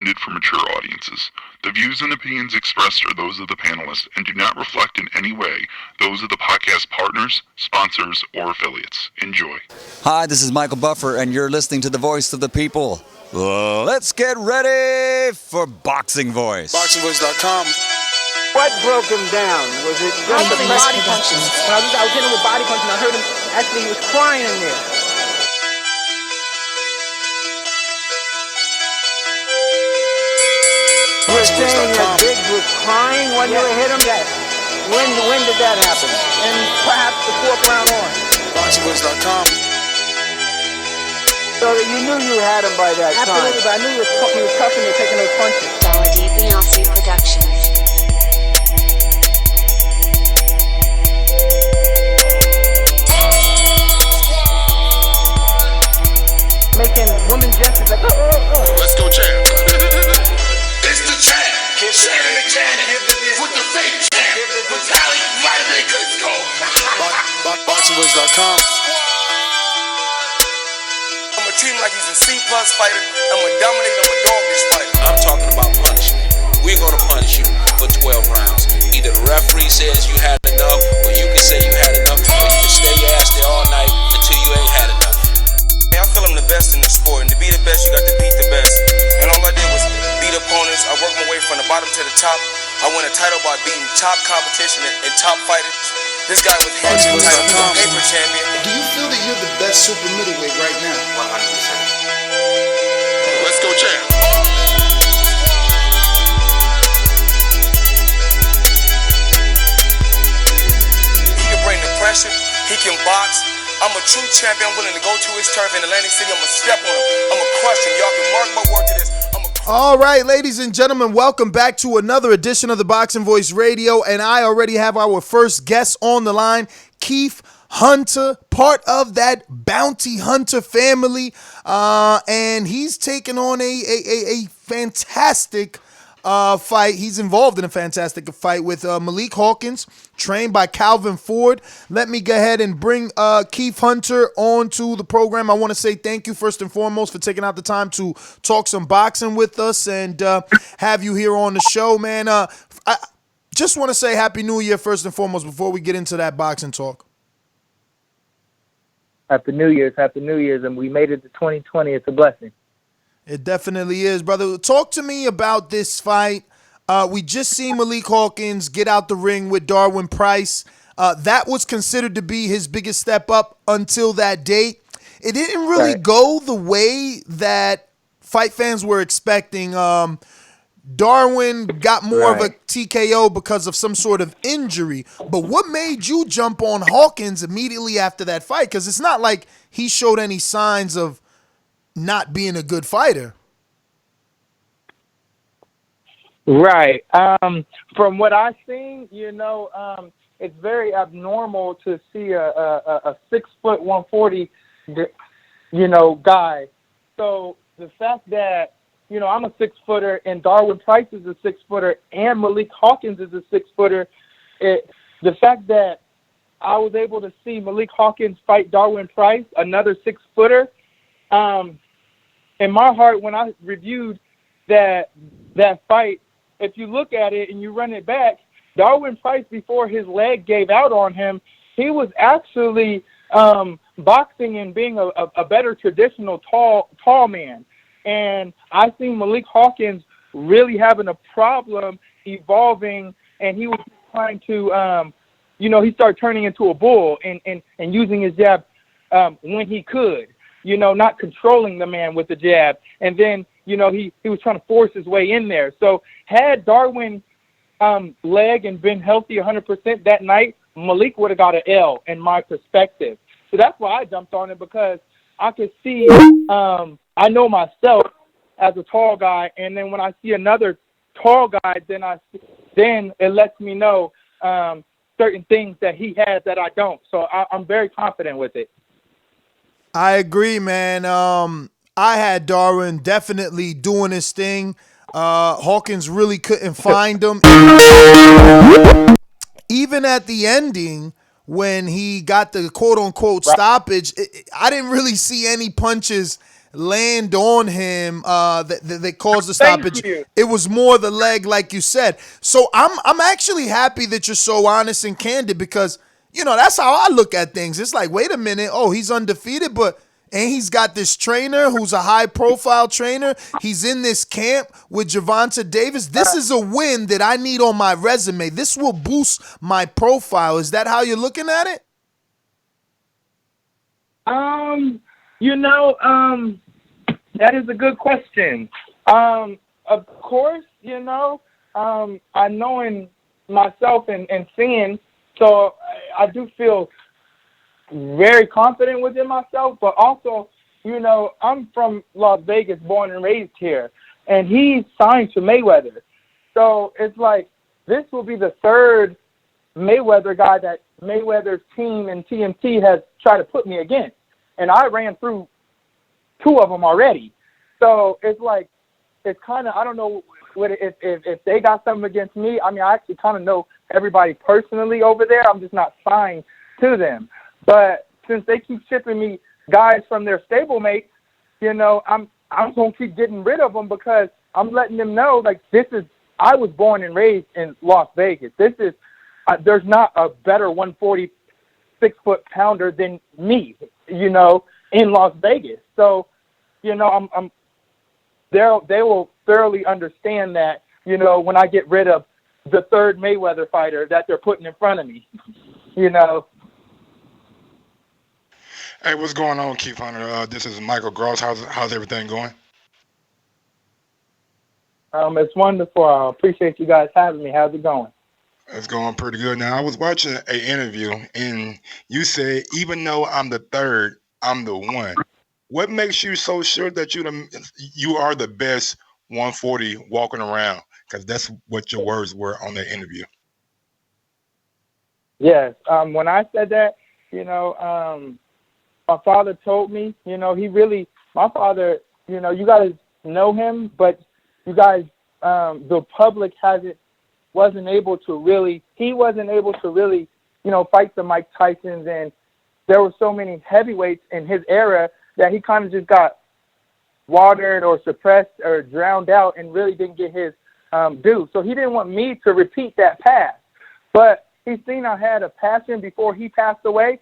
intended for mature audiences. The views and opinions expressed are those of the panelists and do not reflect in any way those of the podcast partners, sponsors, or affiliates. Enjoy. Hi, this is Michael Buffer, and you're listening to the Voice of the People. Let's get ready for Boxing Voice. BoxingVoice.com. What broke him down? Was it just the body punches? When I was hitting him with body punches, and I heard him, actually, he was crying in there. You were saying that Biggs was crying when you hit him? Yes. When did that happen? And perhaps the fourth round on? BoxingVoice.com. So that you knew you had him by that time? Absolutely, but I knew he was tough and taking those punches. DPLC Productions. Making women gestures like, Let's go, champ. It's the champ. Shannon the champ. With the fake champ. With Tally right in the go. BoxingVoice.com. I'ma treat him like he's a C+ fighter. I'ma dominate, I'ma dog this fighter. I'm talking about punishment. We're gonna punish you for 12 rounds. Either the referee says you had enough, or you can say you had enough, or you can stay your ass there all night until you ain't had enough. I feel I'm the best in the sport, and to be the best, you got to beat the best. And all I did was beat opponents. I worked my way from the bottom to the top. I won a title by beating top competition and top fighters. This guy was hands on paper champion. Do you feel that you're the best super middleweight right now? 100%. Let's go, champ. He can bring the pressure. He can box. I'm a true champion. I'm willing to go to his turf in Atlantic City. I'm going to step on him. I'm going to crush him. Y'all can mark my word to this. All right, ladies and gentlemen, welcome back to another edition of the Boxing Voice Radio. And I already have our first guest on the line, Keith Hunter, part of that bounty hunter family. And he's taken on a fantastic fight. He's involved in a fantastic fight with Malik Hawkins, trained by Calvin Ford. Let me go ahead and bring Keith Hunter onto the program. I want to say thank you first and foremost for taking out the time to talk some boxing with us and have you here on the show, man. I just want to say Happy New Year first and foremost before we get into that boxing talk. Happy New Year's, and we made it to 2020. It's a blessing. It definitely is, brother. Talk to me about this fight. We just seen Malik Hawkins get out the ring with Darwin Price. That was considered to be his biggest step up until that date. It didn't really go the way that fight fans were expecting. Darwin got more of a TKO because of some sort of injury. But what made you jump on Hawkins immediately after that fight? Because it's not like he showed any signs of not being a good fighter. Right. From what I've seen, it's very abnormal to see a 6 foot 140, guy. So the fact that, I'm a 6 footer and Darwin Price is a 6 footer and Malik Hawkins is a 6 footer, the fact that I was able to see Malik Hawkins fight Darwin Price, another 6 footer, in my heart, when I reviewed that fight, if you look at it and you run it back, Darwin Price, before his leg gave out on him, he was actually boxing and being a better traditional tall man. And I seen Malik Hawkins really having a problem evolving, and he was trying to, he started turning into a bull and using his jab when he could. Not controlling the man with the jab. And then, he was trying to force his way in there. So had Darwin leg and been healthy 100% that night, Malik would have got an L in my perspective. So that's why I jumped on it, because I could see, I know myself as a tall guy, and then when I see another tall guy, then it lets me know certain things that he has that I don't. So I'm very confident with it. I agree, man. I had Darwin definitely doing his thing. Hawkins really couldn't find him. Even at the ending, when he got the quote-unquote stoppage, I didn't really see any punches land on him that caused the Thank stoppage. you. It was more the leg, like you said. So I'm actually happy that you're so honest and candid because, that's how I look at things. It's like, wait a minute. Oh, he's undefeated, and he's got this trainer who's a high-profile trainer. He's in this camp with Gervonta Davis. This is a win that I need on my resume. This will boost my profile. Is that how you're looking at it? That is a good question. Of course, I knowing myself and seeing, so I do feel very confident within myself, but also, I'm from Las Vegas, born and raised here, and he's signed to Mayweather. So it's like, this will be the third Mayweather guy that Mayweather's team and TMT has tried to put me against. And I ran through two of them already. So it's like, it's kind of, I don't know if they got something against me. I mean, I actually kind of know everybody personally over there. I'm just not signed to them. But since they keep shipping me guys from their stablemates, I'm going to keep getting rid of them because I'm letting them know, like, I was born and raised in Las Vegas. There's not a better 146-foot pounder than me, in Las Vegas. So, they will thoroughly understand that, when I get rid of the third Mayweather fighter that they're putting in front of me, Hey, what's going on, Keith Hunter? This is Michael Gross. How's everything going? It's wonderful. I appreciate you guys having me. How's it going? It's going pretty good. Now, I was watching an interview, and you said, even though I'm the third, I'm the one. What makes you so sure that you are the best 140 walking around? Because that's what your words were on that interview. Yes. When I said that, my father told me, my father, you guys know him, but you guys, the public wasn't able to really fight the Mike Tysons, and there were so many heavyweights in his era that he kind of just got watered or suppressed or drowned out and really didn't get his due. So he didn't want me to repeat that past. But he's seen I had a passion before he passed away.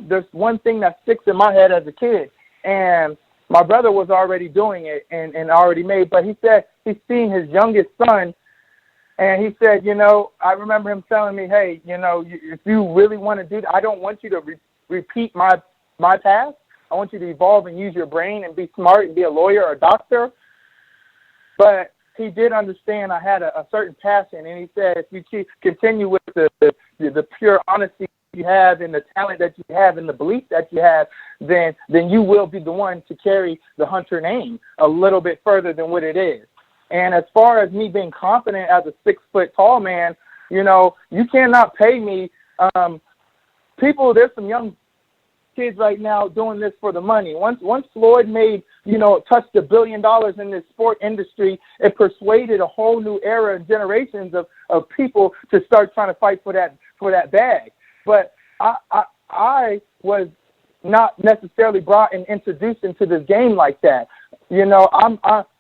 There's one thing that sticks in my head as a kid, and my brother was already doing it and already made, but he said he's seen his youngest son, and he said, I remember him telling me, hey, if you really want to do that, I don't want you to repeat my past. I want you to evolve and use your brain and be smart and be a lawyer or a doctor. But he did understand I had a certain passion, and he said, if you continue with the pure honesty you have and the talent that you have and the belief that you have, then you will be the one to carry the Hunter name a little bit further than what it is. And as far as me being confident as a 6 foot tall man, you cannot pay me. There's some young kids right now doing this for the money. Once Floyd made, touched $1 billion in this sport industry, it persuaded a whole new era and generations of people to start trying to fight for that bag. But I was not necessarily brought and introduced into this game like that.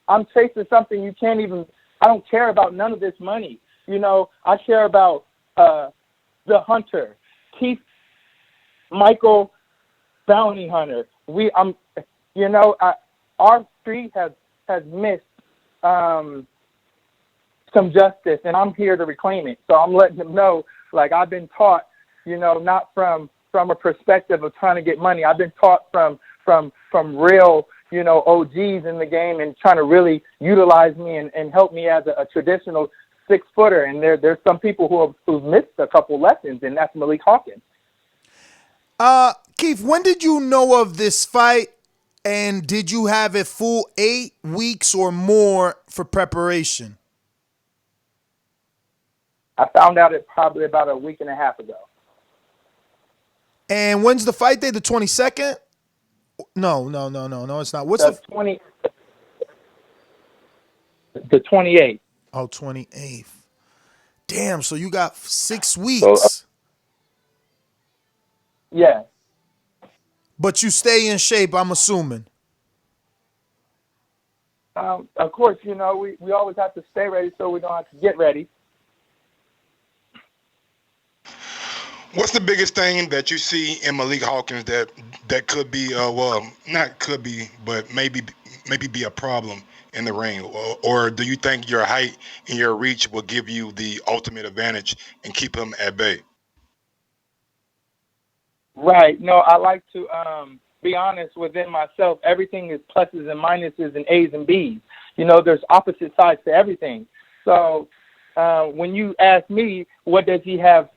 I'm chasing something you can't even. I don't care about none of this money. I care about the hunter, Keith Michael Bounty Hunter. Our street has missed some justice, and I'm here to reclaim it. So I'm letting them know, like, I've been taught, not from a perspective of trying to get money. I've been taught from real, OGs in the game and trying to really utilize me and help me as a traditional 6-footer. And there's some people who've missed a couple lessons, and that's Malik Hawkins. Keith, when did you know of this fight, and did you have a full 8 weeks or more for preparation? I found out it probably about a week and a half ago. And when's the fight day? The 22nd? No, it's not. What's the 28th. Oh, 28th. Damn, so you got 6 weeks. Yeah. But you stay in shape, I'm assuming. Of course, we always have to stay ready so we don't have to get ready. What's the biggest thing that you see in Malik Hawkins that could be, not could be, but maybe be a problem in the ring? Or do you think your height and your reach will give you the ultimate advantage and keep him at bay? Right. No, I like to be honest within myself. Everything is pluses and minuses and A's and B's. There's opposite sides to everything. So when you ask me, what does he have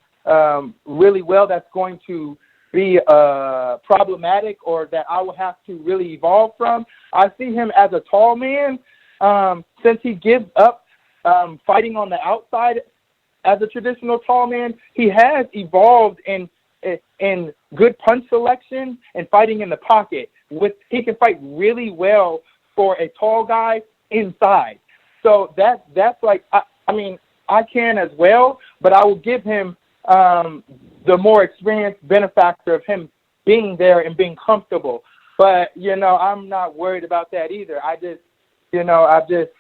really well that's going to be problematic or that I will have to really evolve from, I see him as a tall man. Since he gives up fighting on the outside as a traditional tall man, he has evolved in good punch selection and fighting in the pocket. He can fight really well for a tall guy inside. So that's like, I can as well, but I will give him the more experienced benefactor of him being there and being comfortable. But, I'm not worried about that either. I just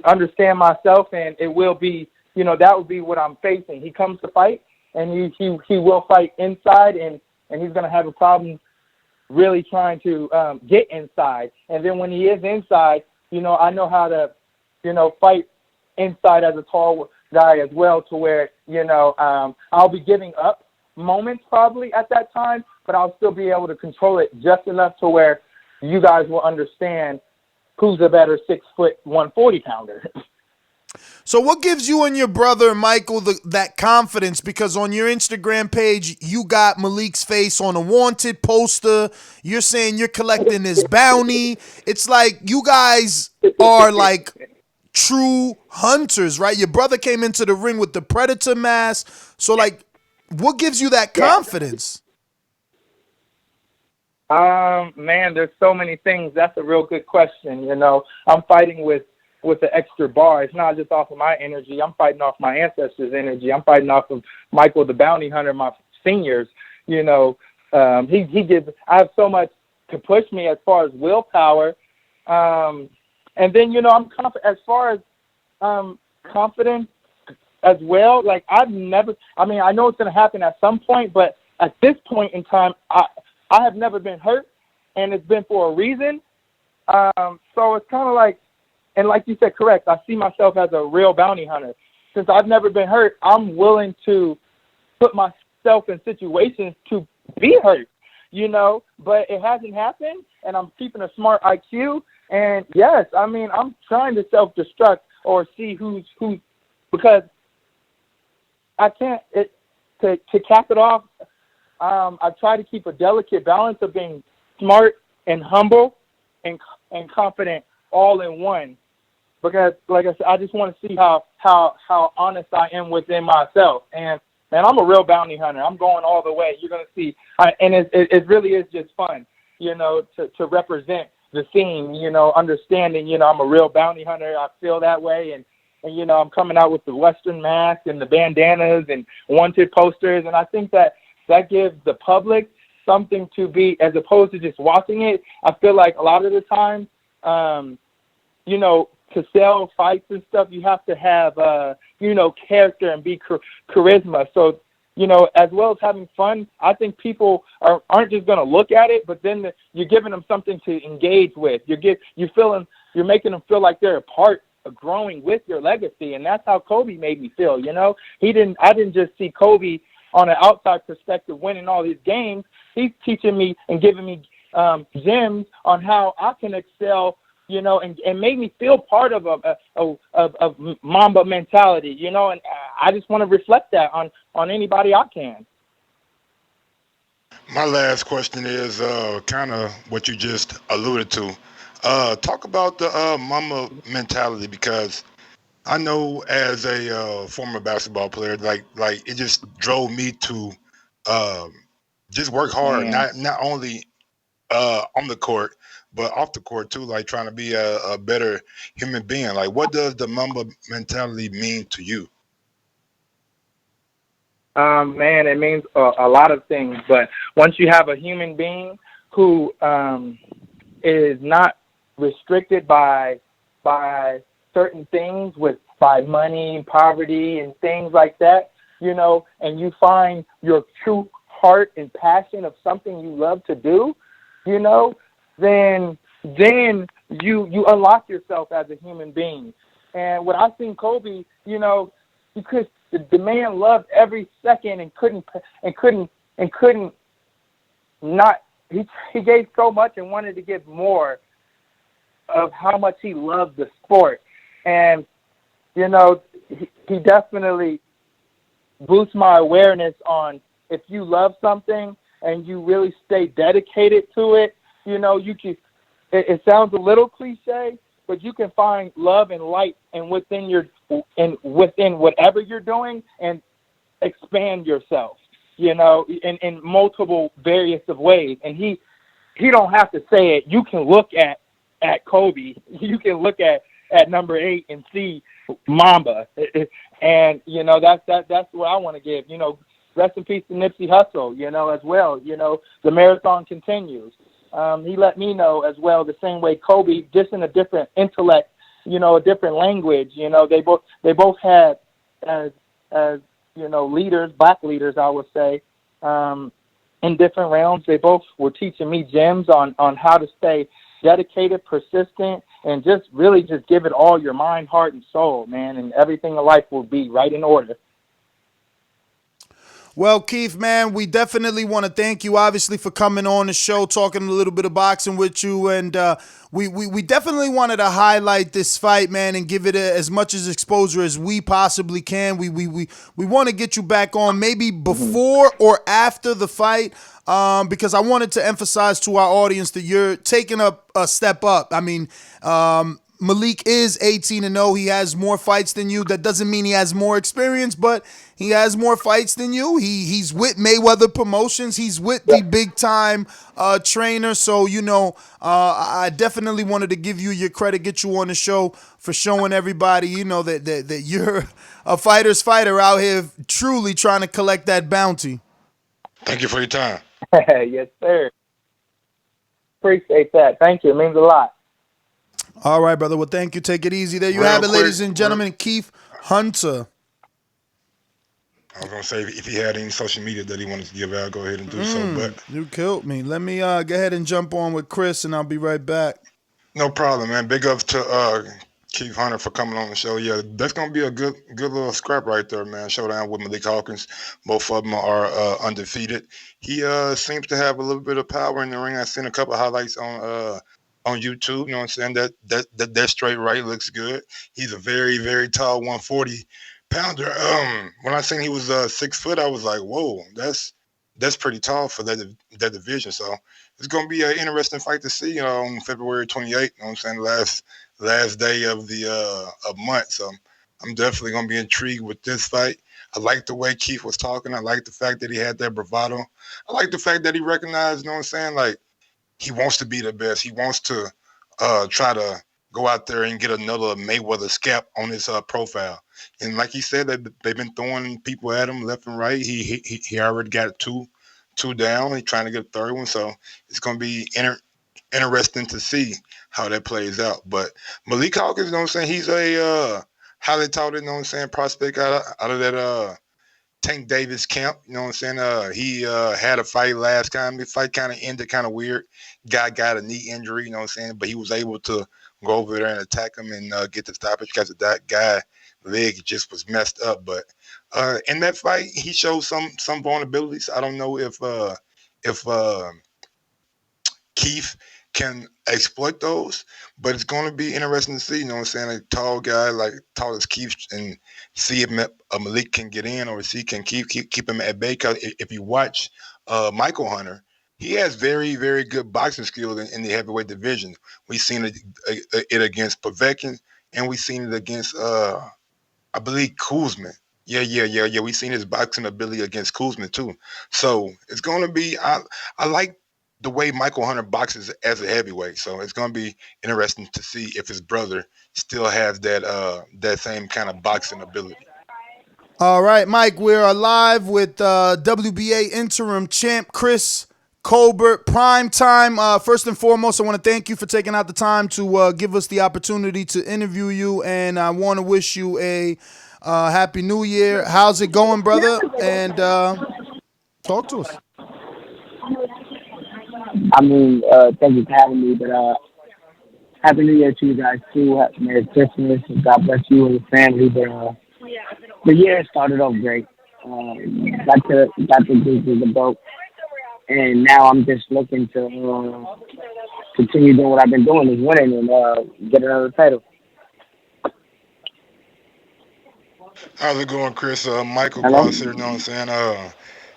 understand myself, and it will be, that will be what I'm facing. He comes to fight, and he will fight inside, and he's going to have a problem really trying to get inside. And then when he is inside, I know how to, fight inside as a tall guy as well, to where, I'll be giving up moments probably at that time, but I'll still be able to control it just enough to where you guys will understand who's a better 6 foot 140 pounder. So what gives you and your brother Michael that confidence? Because on your Instagram page, you got Malik's face on a wanted poster. You're saying you're collecting his bounty. It's like you guys are like true hunters, right? Your brother came into the ring with the Predator mask. So like, what gives you that confidence? Man, there's so many things. That's a real good question. I'm fighting with an extra bar. It's not just off of my energy. I'm fighting off my ancestors' energy. I'm fighting off of Michael the Bounty Hunter, my seniors. He gives. I have so much to push me as far as willpower. And then, I'm confident as far as confidence as well. Like I know it's going to happen at some point, but at this point in time, I have never been hurt, and it's been for a reason. So it's kind of like, and like you said, correct, I see myself as a real bounty hunter. Since I've never been hurt, I'm willing to put myself in situations to be hurt, but it hasn't happened, and I'm keeping a smart IQ. And yes, I'm trying to self-destruct or see who's because I can't, to cap it off, I try to keep a delicate balance of being smart and humble and confident all in one. Because, like I said, I just want to see how honest I am within myself. And I'm a real bounty hunter. I'm going all the way. You're going to see. And it really is just fun, to represent the scene, understanding, I'm a real bounty hunter. I feel that way. And I'm coming out with the Western mask and the bandanas and wanted posters. And I think that gives the public something to be, as opposed to just watching it. I feel like a lot of the time, to sell fights and stuff, you have to have, character and be charisma. So, as well as having fun, I think people aren't just going to look at it, but then you're giving them something to engage with. You're making them feel like they're a part of growing with your legacy, and that's how Kobe made me feel. I didn't just see Kobe on an outside perspective winning all these games. He's teaching me and giving me gems on how I can excel, and made me feel part of Mamba mentality, and I just want to reflect that on anybody I can. My last question is kind of what you just alluded to. Talk about the Mamba mentality, because I know as a former basketball player, like it just drove me to just work hard, not only on the court, but off the court too, like trying to be a better human being. Like, what does the Mamba mentality mean to you? Man, it means a lot of things. But once you have a human being who is not restricted by by certain things, by money, poverty, and things like that, and you find your true heart and passion of something you love to do, then you unlock yourself as a human being. And what I've seen Kobe, because the man loved every second and couldn't not. He gave so much and wanted to give more of how much he loved the sport. And, he definitely boosts my awareness on if you love something and you really stay dedicated to it, you can, it sounds a little cliche, but you can find love and light within whatever you're doing and expand yourself, in multiple various of ways. And he don't have to say it. You can look at Kobe. You can look at number 8 and see Mamba. And, that's what I want to give. Rest in peace to Nipsey Hussle, as well. The marathon continues. He let me know as well the same way Kobe, just in a different intellect, a different language. They both had as leaders, black leaders, I would say, in different realms. They both were teaching me gems on how to stay dedicated, persistent, and just give it all your mind, heart, and soul, man, and everything in life will be right in order. Well, Keith, man, we definitely want to thank you, obviously, for coming on the show, talking a little bit of boxing with you. And we definitely wanted to highlight this fight, man, and give it as much as exposure as we possibly can. We want to get you back on maybe before or after the fight, because I wanted to emphasize to our audience that you're taking a step up. I mean, Malik is 18-0. He has more fights than you. That doesn't mean he has more experience, but he has more fights than you. He's with Mayweather Promotions. He's with the big-time trainer. So, I definitely wanted to give you your credit, get you on the show for showing everybody, that you're a fighter's fighter out here truly trying to collect that bounty. Thank you for your time. Yes, sir. Appreciate that. Thank you. It means a lot. All right, brother. Well, thank you. Take it easy. There you have it, ladies and gentlemen. Keith Hunter. I was going to say, if he had any social media that he wanted to give out, go ahead and do so. But you killed me. Let me go ahead and jump on with Chris, and I'll be right back. No problem, man. Big ups to Keith Hunter for coming on the show. Yeah, that's going to be a good little scrap right there, man. Showdown with Malik Hawkins. Both of them are undefeated. He seems to have a little bit of power in the ring. I've seen a couple of highlights on YouTube, you know what I'm saying? That straight right looks good. He's a very, very tall 140-pounder. When I seen he was 6 foot, I was like, whoa, that's pretty tall for that division. So it's gonna be an interesting fight to see on February 28th. You know what I'm saying? Last day of the month. So I'm definitely gonna be intrigued with this fight. I like the way Keith was talking. I like the fact that he had that bravado. I like the fact that he recognized, you know what I'm saying, like, he wants to be the best. He wants to try to go out there and get another Mayweather scalp on his profile. And like he said, they've been throwing people at him left and right. He already got two down. He's trying to get a third one. So it's going to be interesting to see how that plays out. But Malik Hawkins, you know what I'm saying, he's a highly touted, you know what I'm saying, prospect out of that Tank Davis camp, you know what I'm saying? He had a fight last time. The fight kind of ended kind of weird. Guy got a knee injury, you know what I'm saying? But he was able to go over there and attack him and get the stoppage because that guy leg just was messed up. But in that fight, he showed some vulnerabilities. I don't know if Keith can exploit those, but it's going to be interesting to see, you know what I'm saying, a tall guy like tall as Keith, and see if Malik can get in or if he can keep him at bay. Because if you watch Michael Hunter, he has very, very good boxing skills in the heavyweight division. We've seen it against Povetkin, and we've seen it against, I believe, Kuzman. Yeah. We've seen his boxing ability against Kuzman too. So it's going to be, I like the way Michael Hunter boxes as a heavyweight. So it's going to be interesting to see if his brother still has that same kind of boxing ability. All right, Mike, we're live with WBA interim champ Chris Colbert, prime time. First and foremost, I want to thank you for taking out the time to give us the opportunity to interview you, and I want to wish you a happy New Year. How's it going, brother? And talk to us. I mean, thank you for having me, but Happy New Year to you guys too. Merry Christmas, and God bless you and your family. But the year started off great. Got to do the boat, and now I'm just looking to continue doing what I've been doing, is winning and get another title. How's it going, Chris? Michael Hello? Boss here, you know what I'm saying?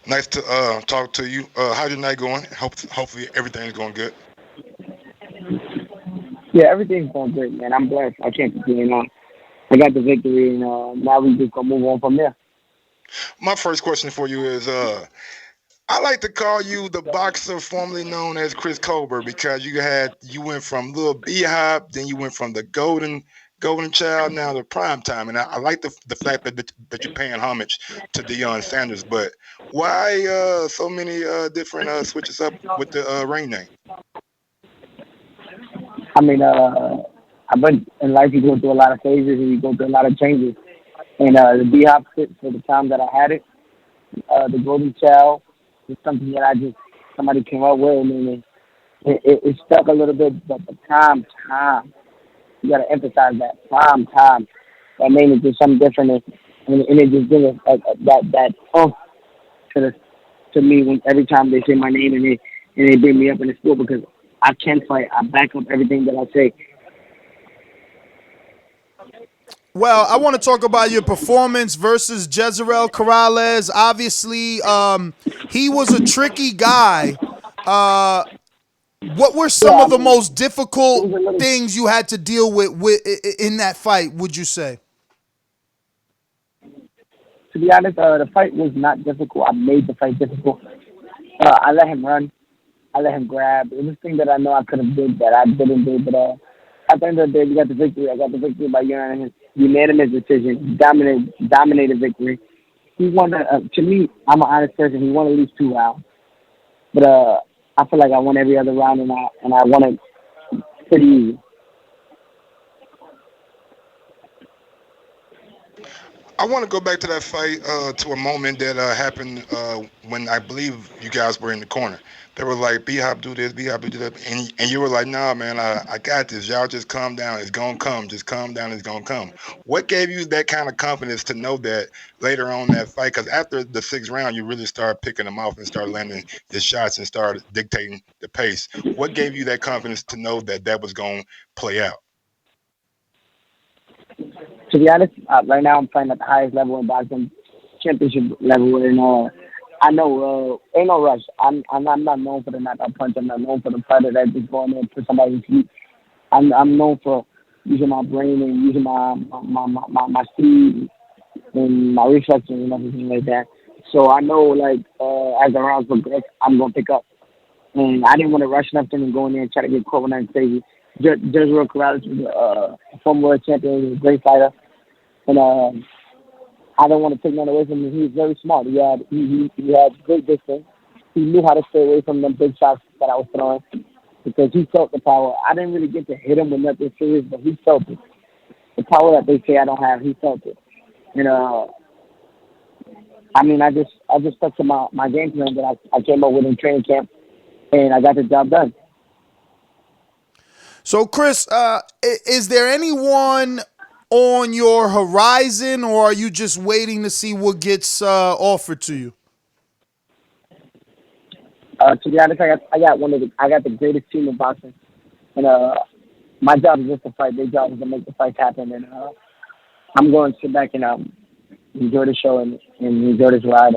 Nice to talk to you. How's your night going? Hopefully everything's going good. Yeah, everything's going great, man. I'm blessed. I can't complain. I got the victory, and now we just gonna move on from there. My first question for you is, I like to call you the boxer formerly known as Chris Colbert, because you went from little B-Hop, then you went from the golden child, now to prime time, and I like the fact that you're paying homage to Deion Sanders. But why so many different switches up with the ring name? I mean, I've been in life. You go through a lot of phases and you go through a lot of changes. And the B-Hop fit for the time that I had it. The golden child is something that somebody came up with, and it stuck a little bit. But the prime time, you got to emphasize that prime time. That name is just something different, and it just gives that oomph to me when every time they say my name and they bring me up in the school, because I can fight. I back up everything that I say. Well, I want to talk about your performance versus Jezreel Corrales. Obviously, he was a tricky guy. What were some of the most difficult things you had to deal with in that fight, would you say? To be honest, the fight was not difficult. I made the fight difficult. I let him run. I let him grab. It was things that I know I could have did that I didn't do. But at the end of the day, we got the victory. I got the victory by unanimous decision. Dominated victory. He won. To me, I'm an honest person. He won at least 2 rounds. But I feel like I won every other round, and I won it pretty easy. I want to go back to that fight, to a moment that happened when I believe you guys were in the corner. They were like, B-Hop do this, B-Hop do that. And you were like, nah, man, I got this. Y'all just calm down. It's going to come. Just calm down. It's going to come. What gave you that kind of confidence to know that later on that fight? Because after the 6th round, you really started picking them off and started landing the shots and started dictating the pace. What gave you that confidence to know that that was going to play out? To be honest, right now I'm playing at the highest level in boxing, championship level, and I know ain't no rush. I'm not known for the knockout punch. I'm not known for the fighter that just going in and put somebody in feet. I'm known for using my brain and using my speed and my reflexes and everything like that. So I know, like, as the rounds progress, I'm gonna pick up. And I didn't want to rush nothing and go in there and try to get caught with nothing crazy. Jezreel Corrales was a former world champion. He was a great fighter, and I don't want to take none away from him. He was very smart. He had great distance. He knew how to stay away from them big shots that I was throwing, because he felt the power. I didn't really get to hit him with nothing serious, but he felt it. The power that they say I don't have, he felt it. And I mean, I just stuck to my game plan that I came up with in training camp, and I got the job done. So, Chris, is there anyone on your horizon, or are you just waiting to see what gets offered to you? To be honest, I got the greatest team in boxing, and my job is just to fight. Their job is to make the fights happen, and I'm going to sit back and enjoy the show and enjoy this ride.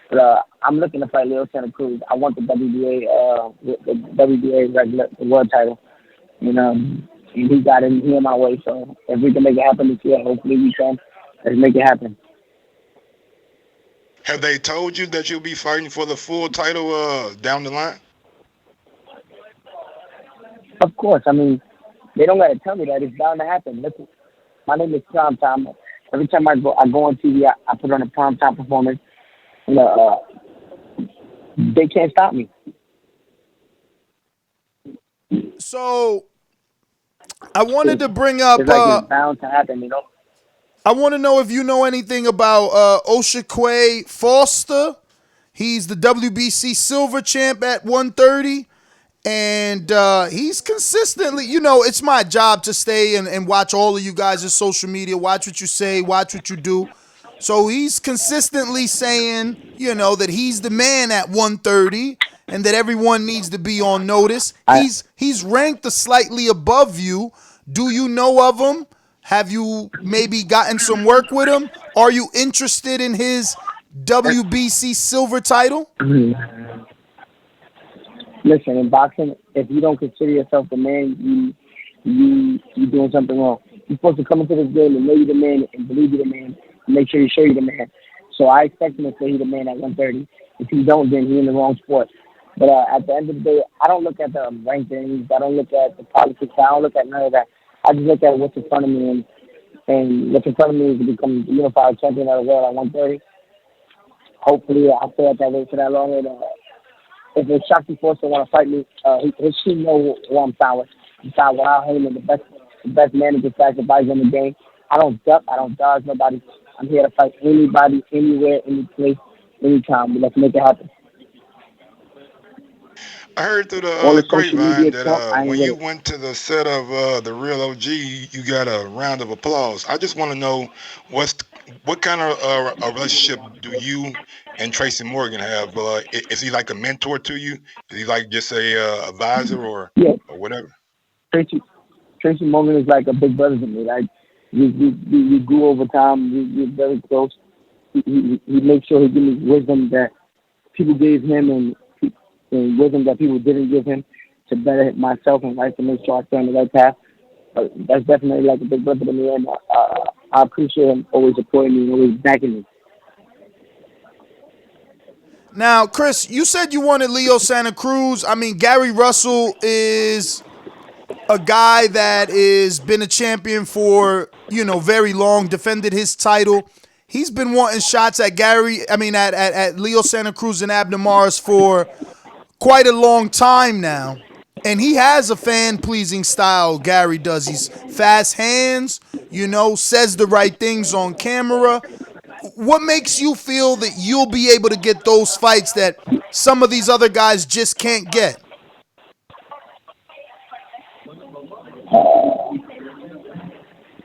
But I'm looking to fight Leo Santa Cruz. I want the WBA regular world title. And he got in here my way. So if we can make it happen this year, hopefully we can. Let's make it happen. Have they told you that you'll be fighting for the full title down the line? Of course. I mean, they don't got to tell me that. It's bound to happen. Listen, my name is Prime Time. Every time I go on TV, I put on a Prime Time performance. They can't stop me. So I wanted to bring up. It's like it's bound to happen, you know. I want to know if you know anything about Oshakwe Foster. He's the WBC silver champ at 130. And he's consistently, it's my job to stay and watch all of you guys' social media, watch what you say, watch what you do. So he's consistently saying, that he's the man at 130 and that everyone needs to be on notice. He's ranked slightly above you. Do you know of him? Have you maybe gotten some work with him? Are you interested in his WBC silver title? Listen, in boxing, if you don't consider yourself the man, you doing something wrong. You're supposed to come into this game and know you're the man and believe you're the man and make sure you show you're the man. So I expect him to say he's the man at 130. If he don't, then he's in the wrong sport. But at the end of the day, I don't look at the rankings. I don't look at the politics. I don't look at none of that. I just look at what's in front of me, and what's in front of me is to become the unified champion of the world at 130. Hopefully, I'll stay at that weight for that long. And, if it's Shakti Forster want to fight me, his team know who I'm found with. I'm found with Al Heyman, the best manager slash advisor in the game. I don't duck. I don't dodge nobody. I'm here to fight anybody, anywhere, any place, anytime. Let's make it happen. I heard through the grapevine that when you went to the set of the Real OG, you got a round of applause. I just want to know what kind of a relationship do you and Tracy Morgan have? Is he like a mentor to you? Is he like just a advisor or whatever? Tracy Morgan is like a big brother to me. Like we grew over time. We're very close. He makes sure he gives me wisdom that people gave him and wisdom that people didn't give him to better myself and life to make sure I stay on the right path. That's definitely like a big brother to me, and I appreciate him always supporting me and always backing me. Now, Chris, you said you wanted Leo Santa Cruz. I mean, Gary Russell is a guy that has been a champion for, very long, defended his title. He's been wanting shots at at Leo Santa Cruz and Abner Maris for quite a long time now. And he has a fan-pleasing style, Gary does. He's fast hands, says the right things on camera. What makes you feel that you'll be able to get those fights that some of these other guys just can't get?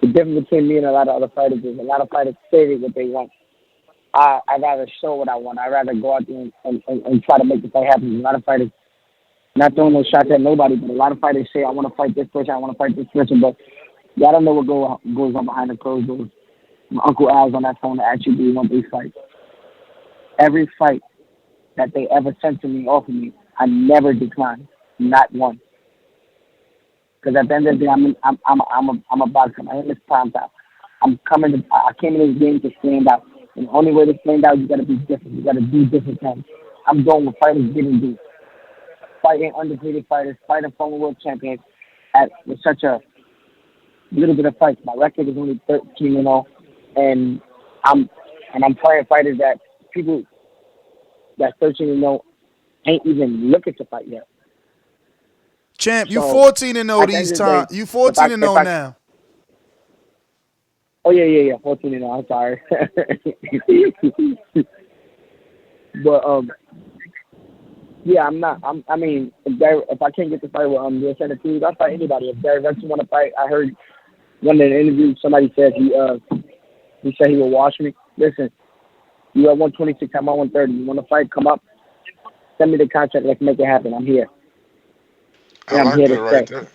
The difference between me and a lot of other fighters is a lot of fighters say what they want. I rather show what I want. I rather go out there and try to make the fight happen. A lot of fighters, not throwing no shots at nobody, but a lot of fighters say, I want to fight this person, I want to fight this person, but y'all don't know what goes on behind the closed doors. My Uncle Al's on that phone to actually do want these fights. Every fight that they ever sent to me, offered me, I never declined, not one. Because at the end of the day, I'm a boxer. I ain't this time out. I came in this game to stand out. And the only way to stand out, you got to be different. You got to do different things. I'm going with fighters didn't do. Fighting undefeated fighters, fighting former world champions with such a little bit of fights. My record is only 13-0, and I'm fighting fighters that people that's 13-0 ain't even looking to fight yet. Champ, you 14-0 these times. You 14-0 now. Oh yeah, 14-0. I'm sorry. But yeah, I'm not. I mean, if I can't get to fight with Leo Santa Cruz, I'll fight anybody. If Gary Russell want to fight, I heard one in an interview somebody said he said he will wash me. Listen, you at 126, I'm at 130. You want to fight? Come up. Send me the contract. Let's make it happen. I'm here. I like that right there.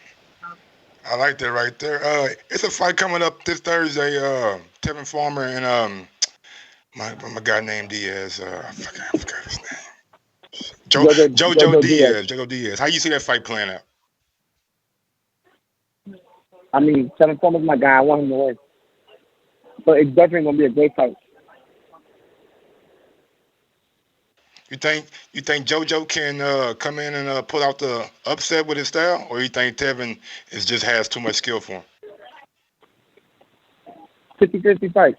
I like that right there. It's a fight coming up this Thursday. Tevin Farmer and my guy named Diaz. I forgot his name. Jojo Diaz. Jojo Diaz. How you see that fight playing out? I mean, Tevin Farmer's my guy. I want him to win. But it's definitely gonna be a great fight. You think JoJo can come in and pull out the upset with his style, or you think Tevin has too much skill for him? 50-50 fight.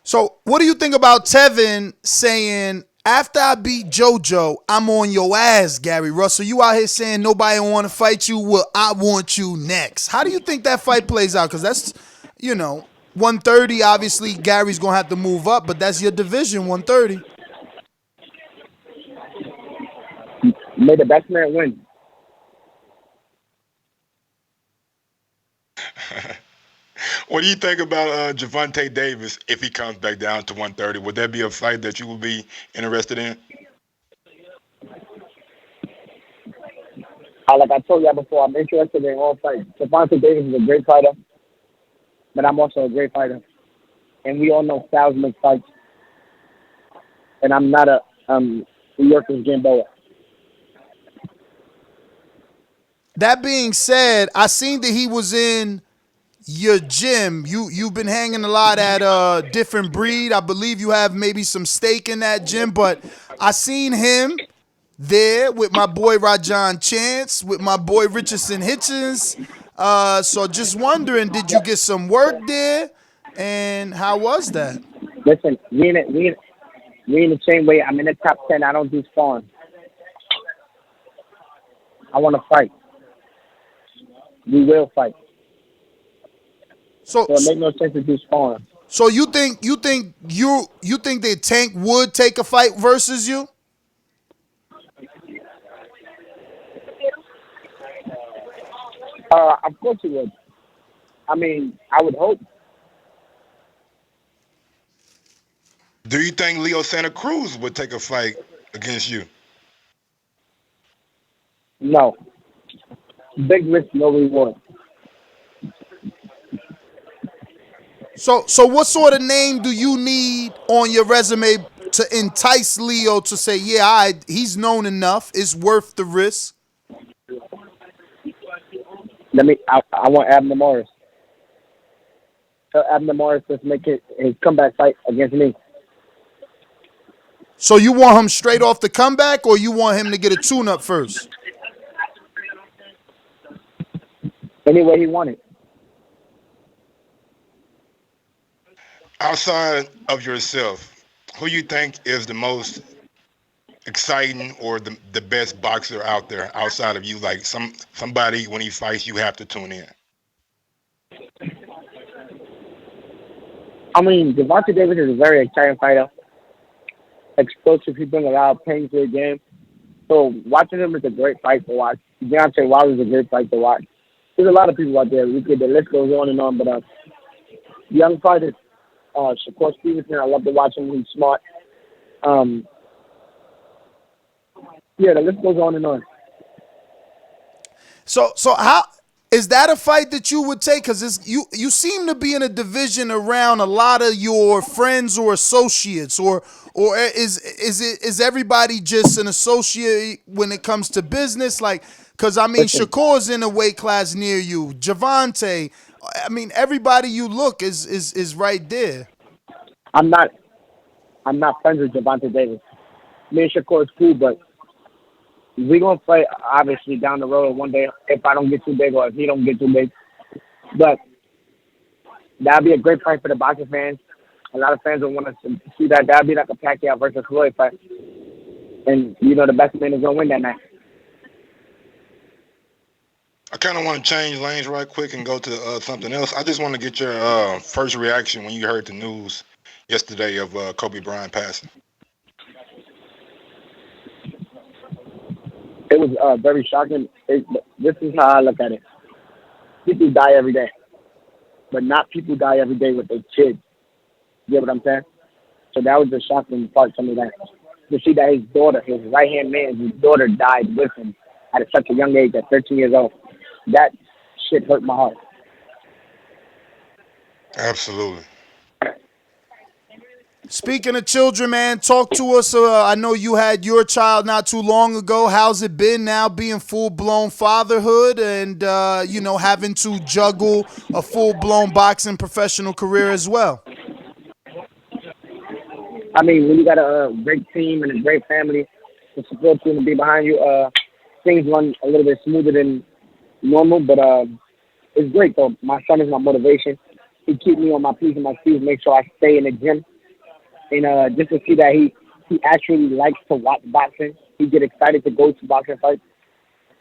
So what do you think about Tevin saying After I beat JoJo, I'm on your ass, Gary Russell. You out here saying nobody want to fight you. Well, I want you next. How do you think that fight plays out? Because that's, 130. Obviously, Gary's gonna have to move up, but that's your division, 130. May the best man win. What do you think about Gervonta Davis if he comes back down to 130? Would that be a fight that you would be interested in? Like I told you before, I'm interested in all fights. Gervonta Davis is a great fighter, but I'm also a great fighter. And we all know styles make fights. And I'm not a New Yorker's Gamboa. That being said, I seen that he was in your gym. You've been hanging a lot at Different Breed. I believe you have maybe some stake in that gym, but I seen him there with my boy Rajan Chance, with my boy Richardson Hitchens. So just wondering, did you get some work there, and how was that? Listen, we in the same way. I'm in the top 10. I don't do sparring. I want to fight. We will fight. So it makes no sense to do sparring. So you think that Tank would take a fight versus you? Of course he would. I mean, I would hope. Do you think Leo Santa Cruz would take a fight against you? No. Big risk, no reward. So what sort of name do you need on your resume to entice Leo to say, yeah, he's known enough, it's worth the risk? I want Abner Morris. Tell Abner Morris to make it his comeback fight against me. So you want him straight off the comeback, or you want him to get a tune-up first? Any way he wanted. Outside of yourself, who you think is the most exciting or the best boxer out there outside of you? Like somebody, when he fights, you have to tune in. I mean, Gervonta Davis is a very exciting fighter. Explosive. He brings a lot of pain to the game. So watching him is a great fight to watch. Deontay Wilder is a great fight to watch. There's a lot of people out there. The list goes on and on, but young fighters, Shakur Stevenson, I love to watch him. He's smart. Yeah, the list goes on and on. So how is that a fight that you would take? Because you seem to be in a division around a lot of your friends or associates, or is everybody just an associate when it comes to business? Like, because I mean, Shakur's in a weight class near you. Gervonta, I mean, everybody you look is right there. I'm not friends with Gervonta Davis. Me and Shakur is cool, but we're going to fight, obviously, down the road one day if I don't get too big or if he don't get too big. But that'd be a great fight for the boxing fans. A lot of fans will want to see that. That'd be like a Pacquiao versus Floyd fight. And, the best man is going to win that night. I kind of want to change lanes right quick and go to something else. I just want to get your first reaction when you heard the news yesterday of Kobe Bryant passing. It was very shocking. This is how I look at it. People die every day, but not people die every day with their kids. You get what I'm saying? So that was the shocking part to me, that to see that his daughter, his right-hand man, his daughter died with him at such a young age, at 13 years old. That shit hurt my heart. Absolutely. Speaking of children, man, talk to us. I know you had your child not too long ago. How's it been now being full-blown fatherhood and, having to juggle a full-blown boxing professional career as well? I mean, when you got a great team and a great family, the support team to be behind you, things run a little bit smoother than normal, but it's great, though. My son is my motivation. He keeps me on my P's and my Q's, make sure I stay in the gym. And just to see that he actually likes to watch boxing. He get excited to go to boxing fights.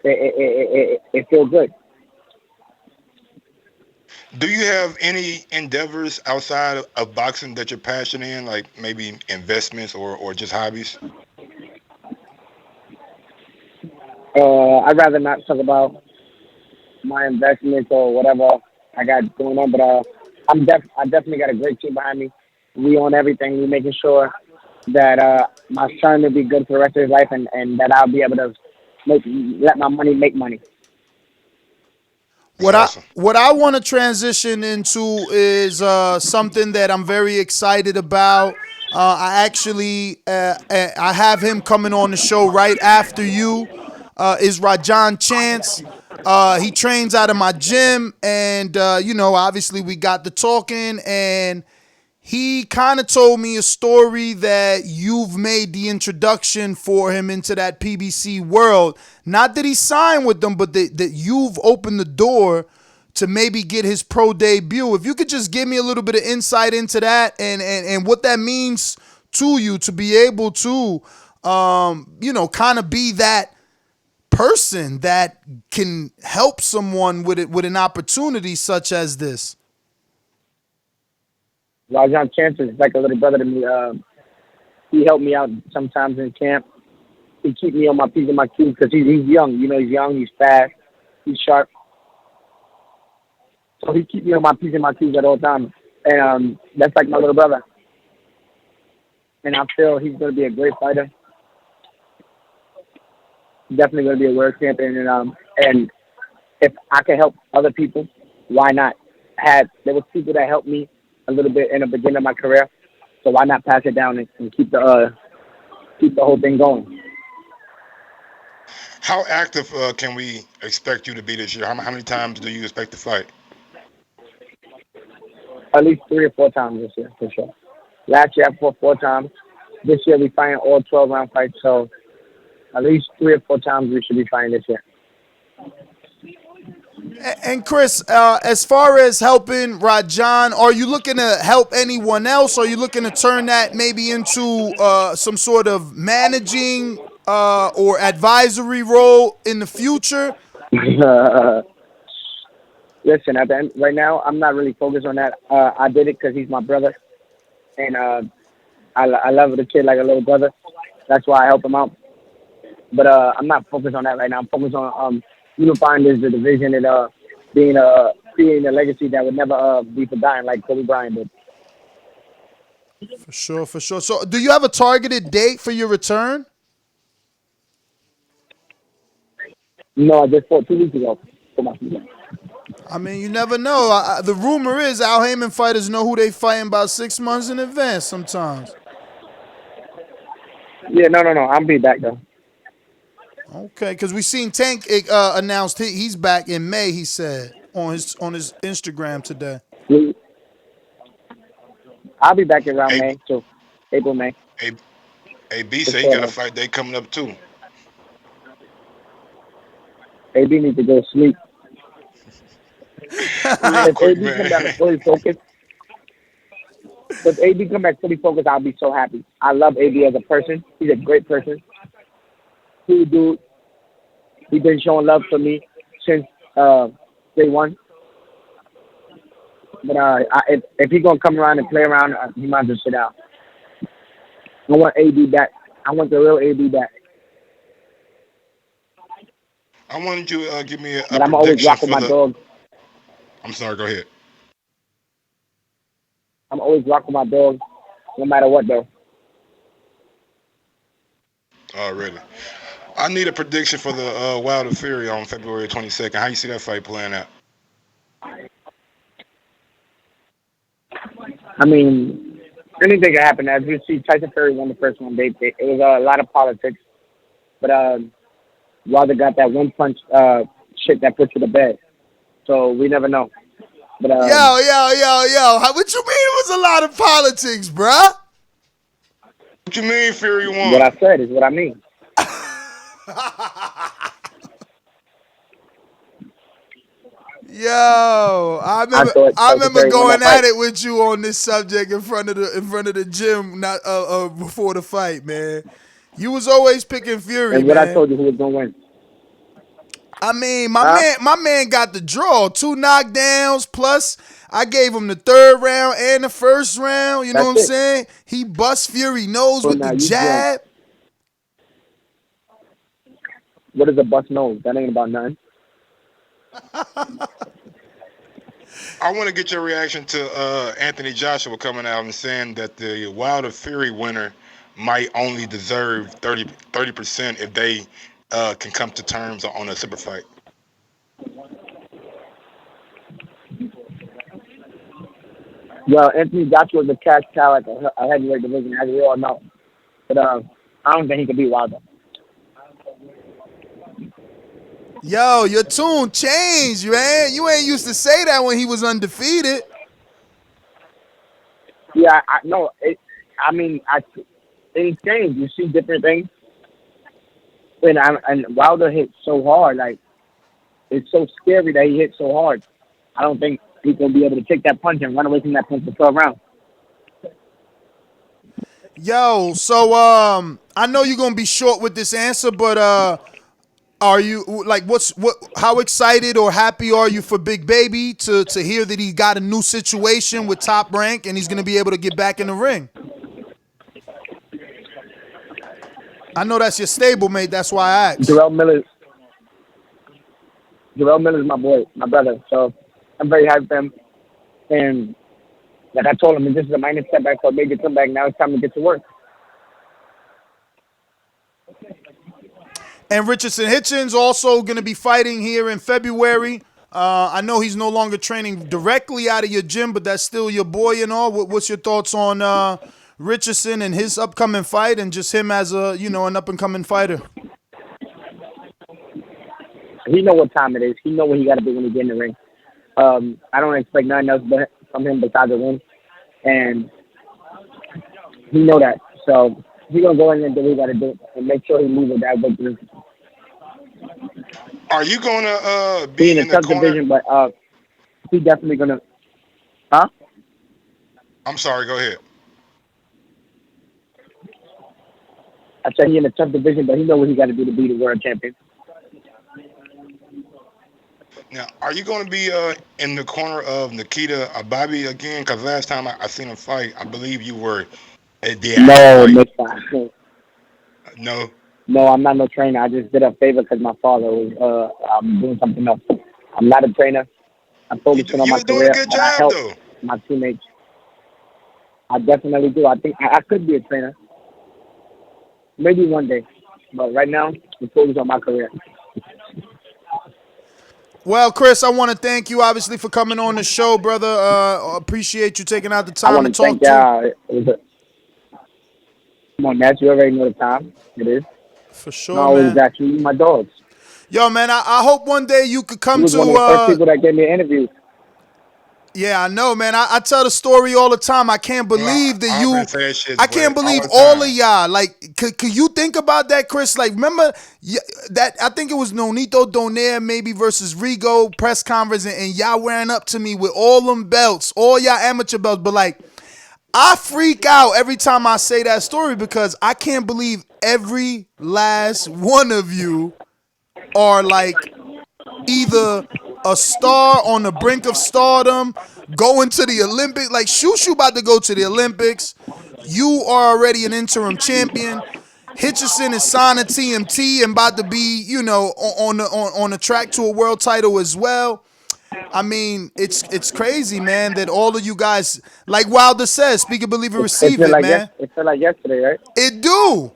It feels good. Do you have any endeavors outside of boxing that you're passionate in, like maybe investments or just hobbies? I'd rather not talk about my investments or whatever I got going on, but I definitely got a great team behind me. We own everything. We're making sure that my son will be good for the rest of his life, and that I'll be able to let my money make money. What I want to transition into is something that I'm very excited about. I actually I have him coming on the show right after you. Is Rajan Chance. He trains out of my gym, and obviously we got the talking, and he kind of told me a story that you've made the introduction for him into that PBC world. Not that he signed with them, but that you've opened the door to maybe get his pro debut. If you could just give me a little bit of insight into that and what that means to you to be able to, kind of be that person that can help someone with an opportunity such as this. Rajan Chance is like a little brother to me. He helped me out sometimes in camp. He keep me on my P's and my Q's because he's young. He's young, he's fast, he's sharp. So he keep me on my P's and my Q's at all times. And that's like my little brother. And I feel he's going to be a great fighter. Definitely going to be a world champion. And if I can help other people, why not? There was people that helped me a little bit in the beginning of my career, so why not pass it down and keep the whole thing going? How active can we expect you to be this year? How many times do you expect to fight? At least 3 or 4 times this year, for sure. Last year I fought 4 times. This year we fighting all 12-round fights, so at least 3 or 4 times we should be fighting this year. And Chris, as far as helping Rajan, are you looking to help anyone else? Are you looking to turn that maybe into some sort of managing or advisory role in the future? Listen, at the end, right now, I'm not really focused on that. I did it because he's my brother, and I love the kid like a little brother. That's why I help him out. But I'm not focused on that right now. I'm focused on unifying the division and creating a legacy that would never be forgotten like Kobe Bryant did. For sure. So do you have a targeted date for your return? No, I just fought 2 weeks ago for my season. I mean, you never know. The rumor is Al Heyman fighters know who they fighting about 6 months in advance sometimes. Yeah, no. I'll be back, though. Okay, because we seen Tank announced he's back in May. He said on his Instagram today. I'll be back around May, so April, May. AB said he got a fight day coming up too. AB needs to go to sleep. If AB come back fully focused, I'll be so happy. I love AB as a person. He's a great person. Cool dude. He's been showing love for me since day one. But if he's gonna come around and play around, he might as well sit out. I want AB back. I want the real AB back. I wanted you to give me a but I'm always rocking my dog. I'm sorry, go ahead. I'm always rocking my dog, no matter what, though. Already. I need a prediction for the Wilder Fury on February 22nd. How you see that fight playing out? I mean, anything can happen. As you see, Tyson Fury won the first one. It was a lot of politics. But Wilder got that one punch shit that put you to bed. So we never know. But yo. What you mean it was a lot of politics, bruh? What you mean Fury won? What I said is what I mean. Yo, I I remember thought I Tyson remember Fury won going that fight. at it with you on this subject in front of the gym, not before the fight, man. You was always picking Fury, And what I man. told you, who was gonna win? I mean, Huh? my man got the draw. 2 knockdowns plus I gave him the 3rd round and the 1st round. You know That's what I'm it. saying? He bust Fury nose So with now the you jab. What is a bust nose? That ain't about nothing. I want to get your reaction to Anthony Joshua coming out and saying that the Wilder Fury winner might only deserve 30% if they can come to terms on a super fight. Well, Anthony Joshua is a cash cow at the heavyweight division, as we all know. But I don't think he could beat Wilder. Yo, your tune changed, man. You ain't used to say that when he was undefeated. Yeah, no. Things change. You see different things. And Wilder hit so hard, like it's so scary that he hit so hard. I don't think he's gonna be able to take that punch and run away from that punch for 12 rounds. Yo, so I know you're gonna be short with this answer, but are you like how excited or happy are you for Big Baby to hear that he got a new situation with Top Rank and he's gonna be able to get back in the ring? I know that's your stablemate, that's why I asked. Gerald Miller's my boy, my brother. So I'm very happy for him. And like I told him, this is a minor setback for a major comeback. Now it's time to get to work. And Richardson Hitchens also going to be fighting here in February. I know he's no longer training directly out of your gym, but that's still your boy and all. What's your thoughts on Richardson and his upcoming fight and just him as a, an up-and-coming fighter? He know what time it is. He know what he got to do when he get in the ring. I don't expect nothing else from him besides a win. And he know that. So he's going to go in and do what he got to do and make sure he leaves with that victory. Are you going to Be be in in a the tough corner? division, but he definitely going to. Huh? I'm sorry, go ahead. I said he in a tough division, but he know what he got to do to be the world champion. Now, are you going to be in the corner of Nikita Ababi again? Because last time I seen him fight, I believe you were at the No. No, I'm not no trainer. I just did a favor because my father was doing something else. I'm not a trainer. I'm focusing on my career. You're doing a good and I job, help though. my teammates. I definitely do. I think I could be a trainer. Maybe one day. But right now, I'm focused on my career. Well, Chris, I want to thank you, obviously, for coming on the show, brother. Appreciate you taking out the I time want to to talk thank to. y'all. Come on, Nats. You already know the time. It is. For I sure, always man. got you, my dogs. Yo, man, I hope one day you could come You was to. one of the first people that gave me an interview. Yeah, I know, man. I tell the story all the time. I can't believe that you. I can't believe all of y'all. Like, could you think about that, Chris? Like, remember that? I think it was Nonito Donaire maybe versus Rigo press conference, and y'all wearing up to me with all them belts, all y'all amateur belts. But like, I freak out every time I say that story because I can't believe every last one of you are like either a star on the brink of stardom, going to the Olympics. Like, Shushu about to go to the Olympics. You are already an interim champion. Hitchison is signed a TMT and about to be, on the track to a world title as well. I mean, it's crazy, man, that all of you guys, like Wilder says, speak it, believe it, receive it, man. It felt like yesterday, right? It do,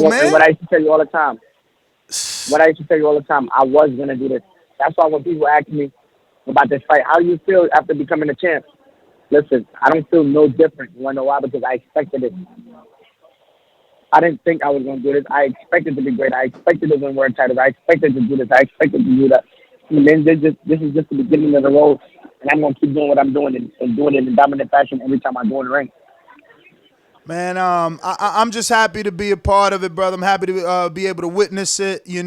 man. And what I used to tell you all the time, I was going to do this. That's why when people ask me about this fight, how do you feel after becoming a champ? Listen, I don't feel no different. You want to know why? Because I expected it. I didn't think I was going to do this. I expected to be great. I expected to win world titles. I expected to do this. I expected to do that. And then this is just the beginning of the road. And I'm going to keep doing what I'm doing and doing it in dominant fashion every time I go in the ring. Man, I'm just happy to be a part of it, brother. I'm happy to be able to witness it. We hear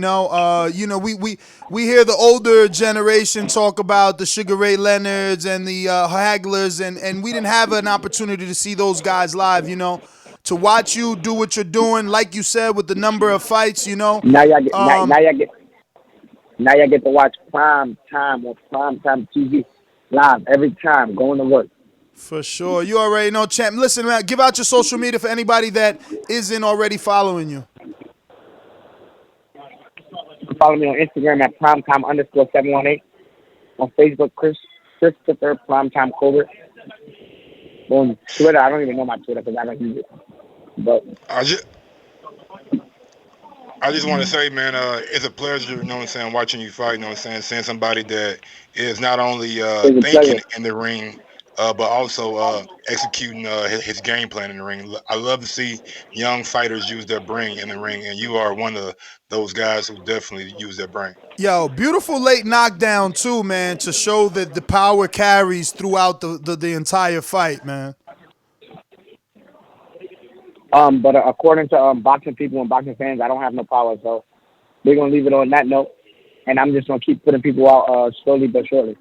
the older generation talk about the Sugar Ray Leonards and the Hagglers, and we didn't have an opportunity to see those guys live. To watch you do what you're doing, like you said, with the number of fights. Now y'all get to watch prime time on prime time TV live every time going to work. For sure. You already know, champ. Listen, man, give out your social media for anybody that isn't already following you. You can follow me on Instagram at primetime_718. On Facebook, Christopher Primetime Colbert. On Twitter, I don't even know my Twitter because I don't use it. But I just want to say, man, it's a pleasure, watching you fight, seeing somebody that is not only thinking in the ring, but also executing his game plan in the ring. I love to see young fighters use their brain in the ring, and you are one of those guys who definitely use their brain. Yo, beautiful late knockdown too, man, to show that the power carries throughout the entire fight, man. But according to boxing people and boxing fans, I don't have no power, so we're gonna leave it on that note, and I'm just gonna keep putting people out slowly but surely.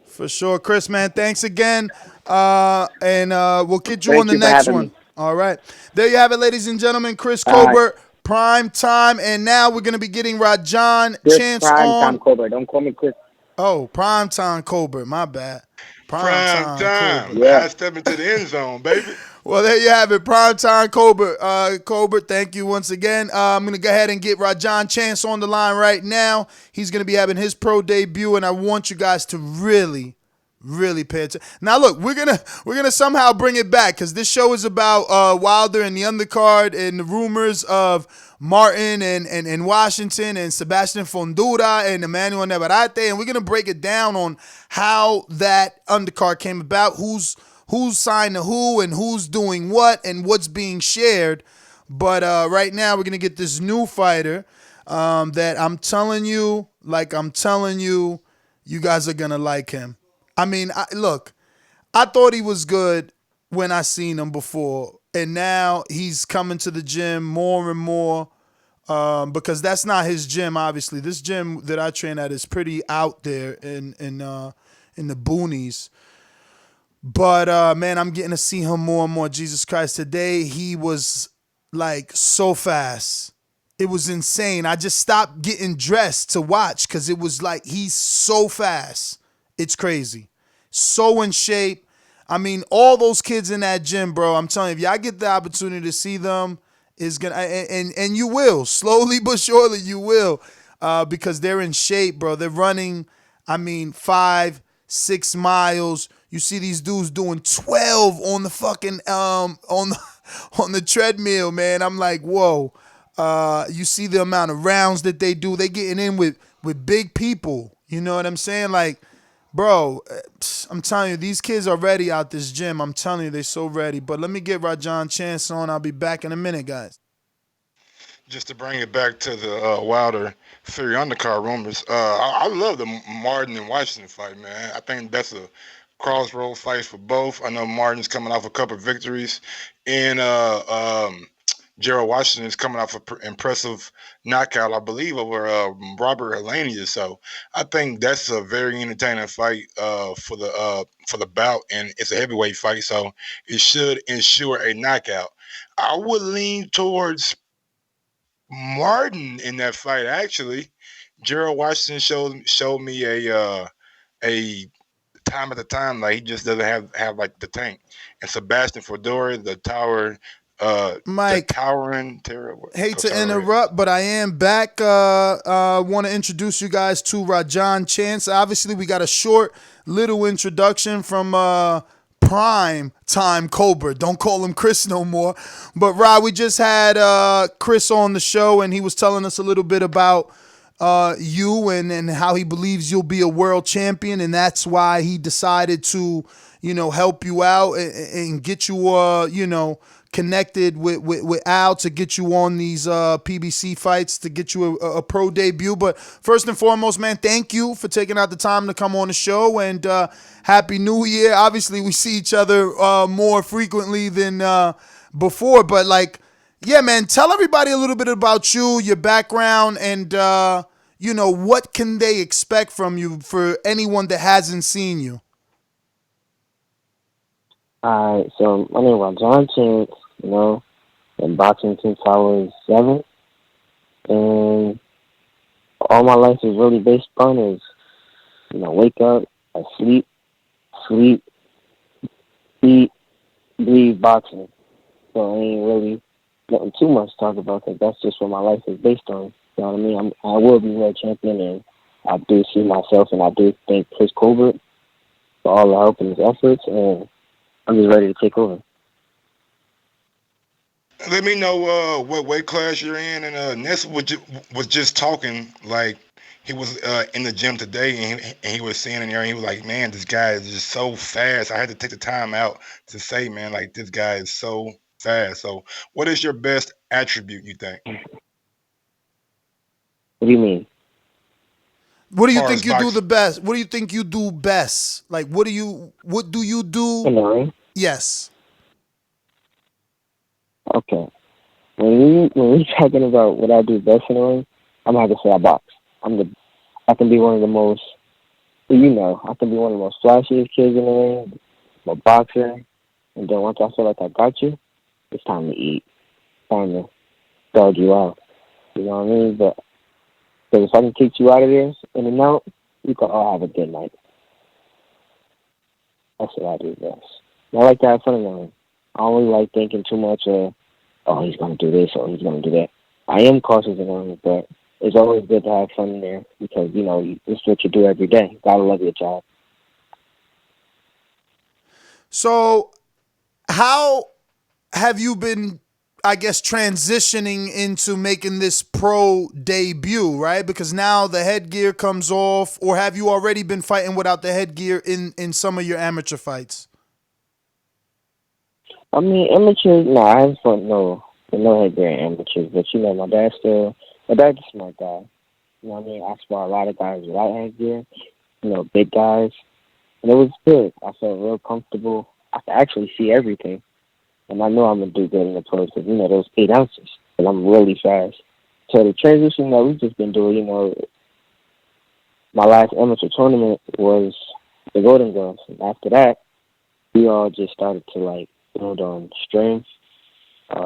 For sure, Chris, man. Thanks again, and we'll get you on the next one. All right, there you have it, ladies and gentlemen. Chris Colbert, Prime Time, and now we're gonna be getting Rajan Chance Prime Time Colbert. Don't call me Chris. Oh, Prime Time Colbert. My bad. Prime time. Yeah. I step into the end zone, baby. Well, there you have it. Primetime Colbert. Colbert, thank you once again. I'm going to go ahead and get Rajan Chance on the line right now. He's going to be having his pro debut, and I want you guys to really, really pay attention. Now, look, we're gonna somehow bring it back because this show is about Wilder and the undercard and the rumors of Martin and Washington and Sebastian Fundora and Emanuel Navarette, and we're going to break it down on how that undercard came about, who's signed to who and who's doing what and what's being shared. But right now we're going to get this new fighter that I'm telling you, you guys are going to like him. I mean, look, I thought he was good when I seen him before, and now he's coming to the gym more and more because that's not his gym, obviously. This gym that I train at is pretty out there in the boonies. But, man, I'm getting to see him more and more. Jesus Christ, today he was, like, so fast. It was insane. I just stopped getting dressed to watch because it was like he's so fast. It's crazy. So in shape. I mean, all those kids in that gym, bro, I'm telling you, if y'all get the opportunity to see them, is gonna and you will. Slowly but surely you will because they're in shape, bro. They're running, 5-6 miles. You see these dudes doing 12 on the fucking on the treadmill, man. I'm like, whoa. You see the amount of rounds that they do. They getting in with big people. You know what I'm saying? Like, bro, I'm telling you, these kids are ready out this gym. I'm telling you, they're so ready. But let me get Rajan Chance on. I'll be back in a minute, guys. Just to bring it back to the Wilder Fury undercard rumors, I love the Martin and Washington fight, man. I think that's a crossroad fight for both. I know Martin's coming off a couple of victories, and Gerald Washington is coming off an impressive knockout, I believe, over Robert Helenius. So I think that's a very entertaining fight for the bout, and it's a heavyweight fight, so it should ensure a knockout. I would lean towards Martin in that fight. Actually, Gerald Washington showed me a time at the time, like he just doesn't have like the tank. And Sebastian Fundora, the tower, Mike, the towering terror. Hate to interrupt, but I am back. Want to introduce you guys to Rajan Chance. Obviously, we got a short little introduction from Prime Time Colbert. Don't call him Chris no more. But Rod, we just had Chris on the show, and he was telling us a little bit about you and how he believes you'll be a world champion, and that's why he decided to, help you out and get you, connected with Al to get you on these PBC fights, to get you a pro debut. But first and foremost, man, thank you for taking out the time to come on the show, and Happy New Year. Obviously, we see each other more frequently than before, but like, yeah, man, tell everybody a little bit about you, your background, and what can they expect from you for anyone that hasn't seen you. All right, so my name is Rajan Chance. Been boxing since I was 7, and all my life is really based on is, wake up, I sleep, eat, breathe boxing. So I ain't really nothing too much to talk about because that's just what my life is based on. You know what I mean? I will be world champion, and I do see myself, and I do thank Chris Colbert for all the help and his efforts, and I'm just ready to take over. Let me know what weight class you're in. And Ness was just talking like he was in the gym today, and he was saying in there, and he was like, "Man, this guy is just so fast." I had to take the time out to say, "Man, like this guy is so fast." So, what is your best attribute, you think? What do you mean? What do you think you do the best? What do you think you do best? Like, what do you do? In the ring? Yes. Okay. When we talking about what I do best in the ring, I'm gonna have to say I box. I can be one of the most, I can be one of the most flashiest kids in the ring. I'm a boxer, and then once I feel like I got you, it's time to eat. Time to dog you out. You know what I mean? But if I can kick you out of there in and out, you can all have a good night. That's what I do best. I like to have fun in the ring. I don't really like thinking too much of, he's going to do this or he's going to do that. I am cautious in the ring, but it's always good to have fun in there because, it's what you do every day. You got to love your job. So how have you been, I guess, transitioning into making this pro debut, right? Because now the headgear comes off, or have you already been fighting without the headgear in some of your amateur fights? I mean, amateurs, no, I haven't fought no headgear in amateurs, but my dad's a smart guy. You know what I mean? I spar a lot of guys without headgear, big guys, and it was good. I felt real comfortable. I could actually see everything. And I know I'm going to do good in the pros because, those 8 ounces. And I'm really fast. So the transition that we've just been doing, my last amateur tournament was the Golden Girls. And after that, we all just started to, build on strength,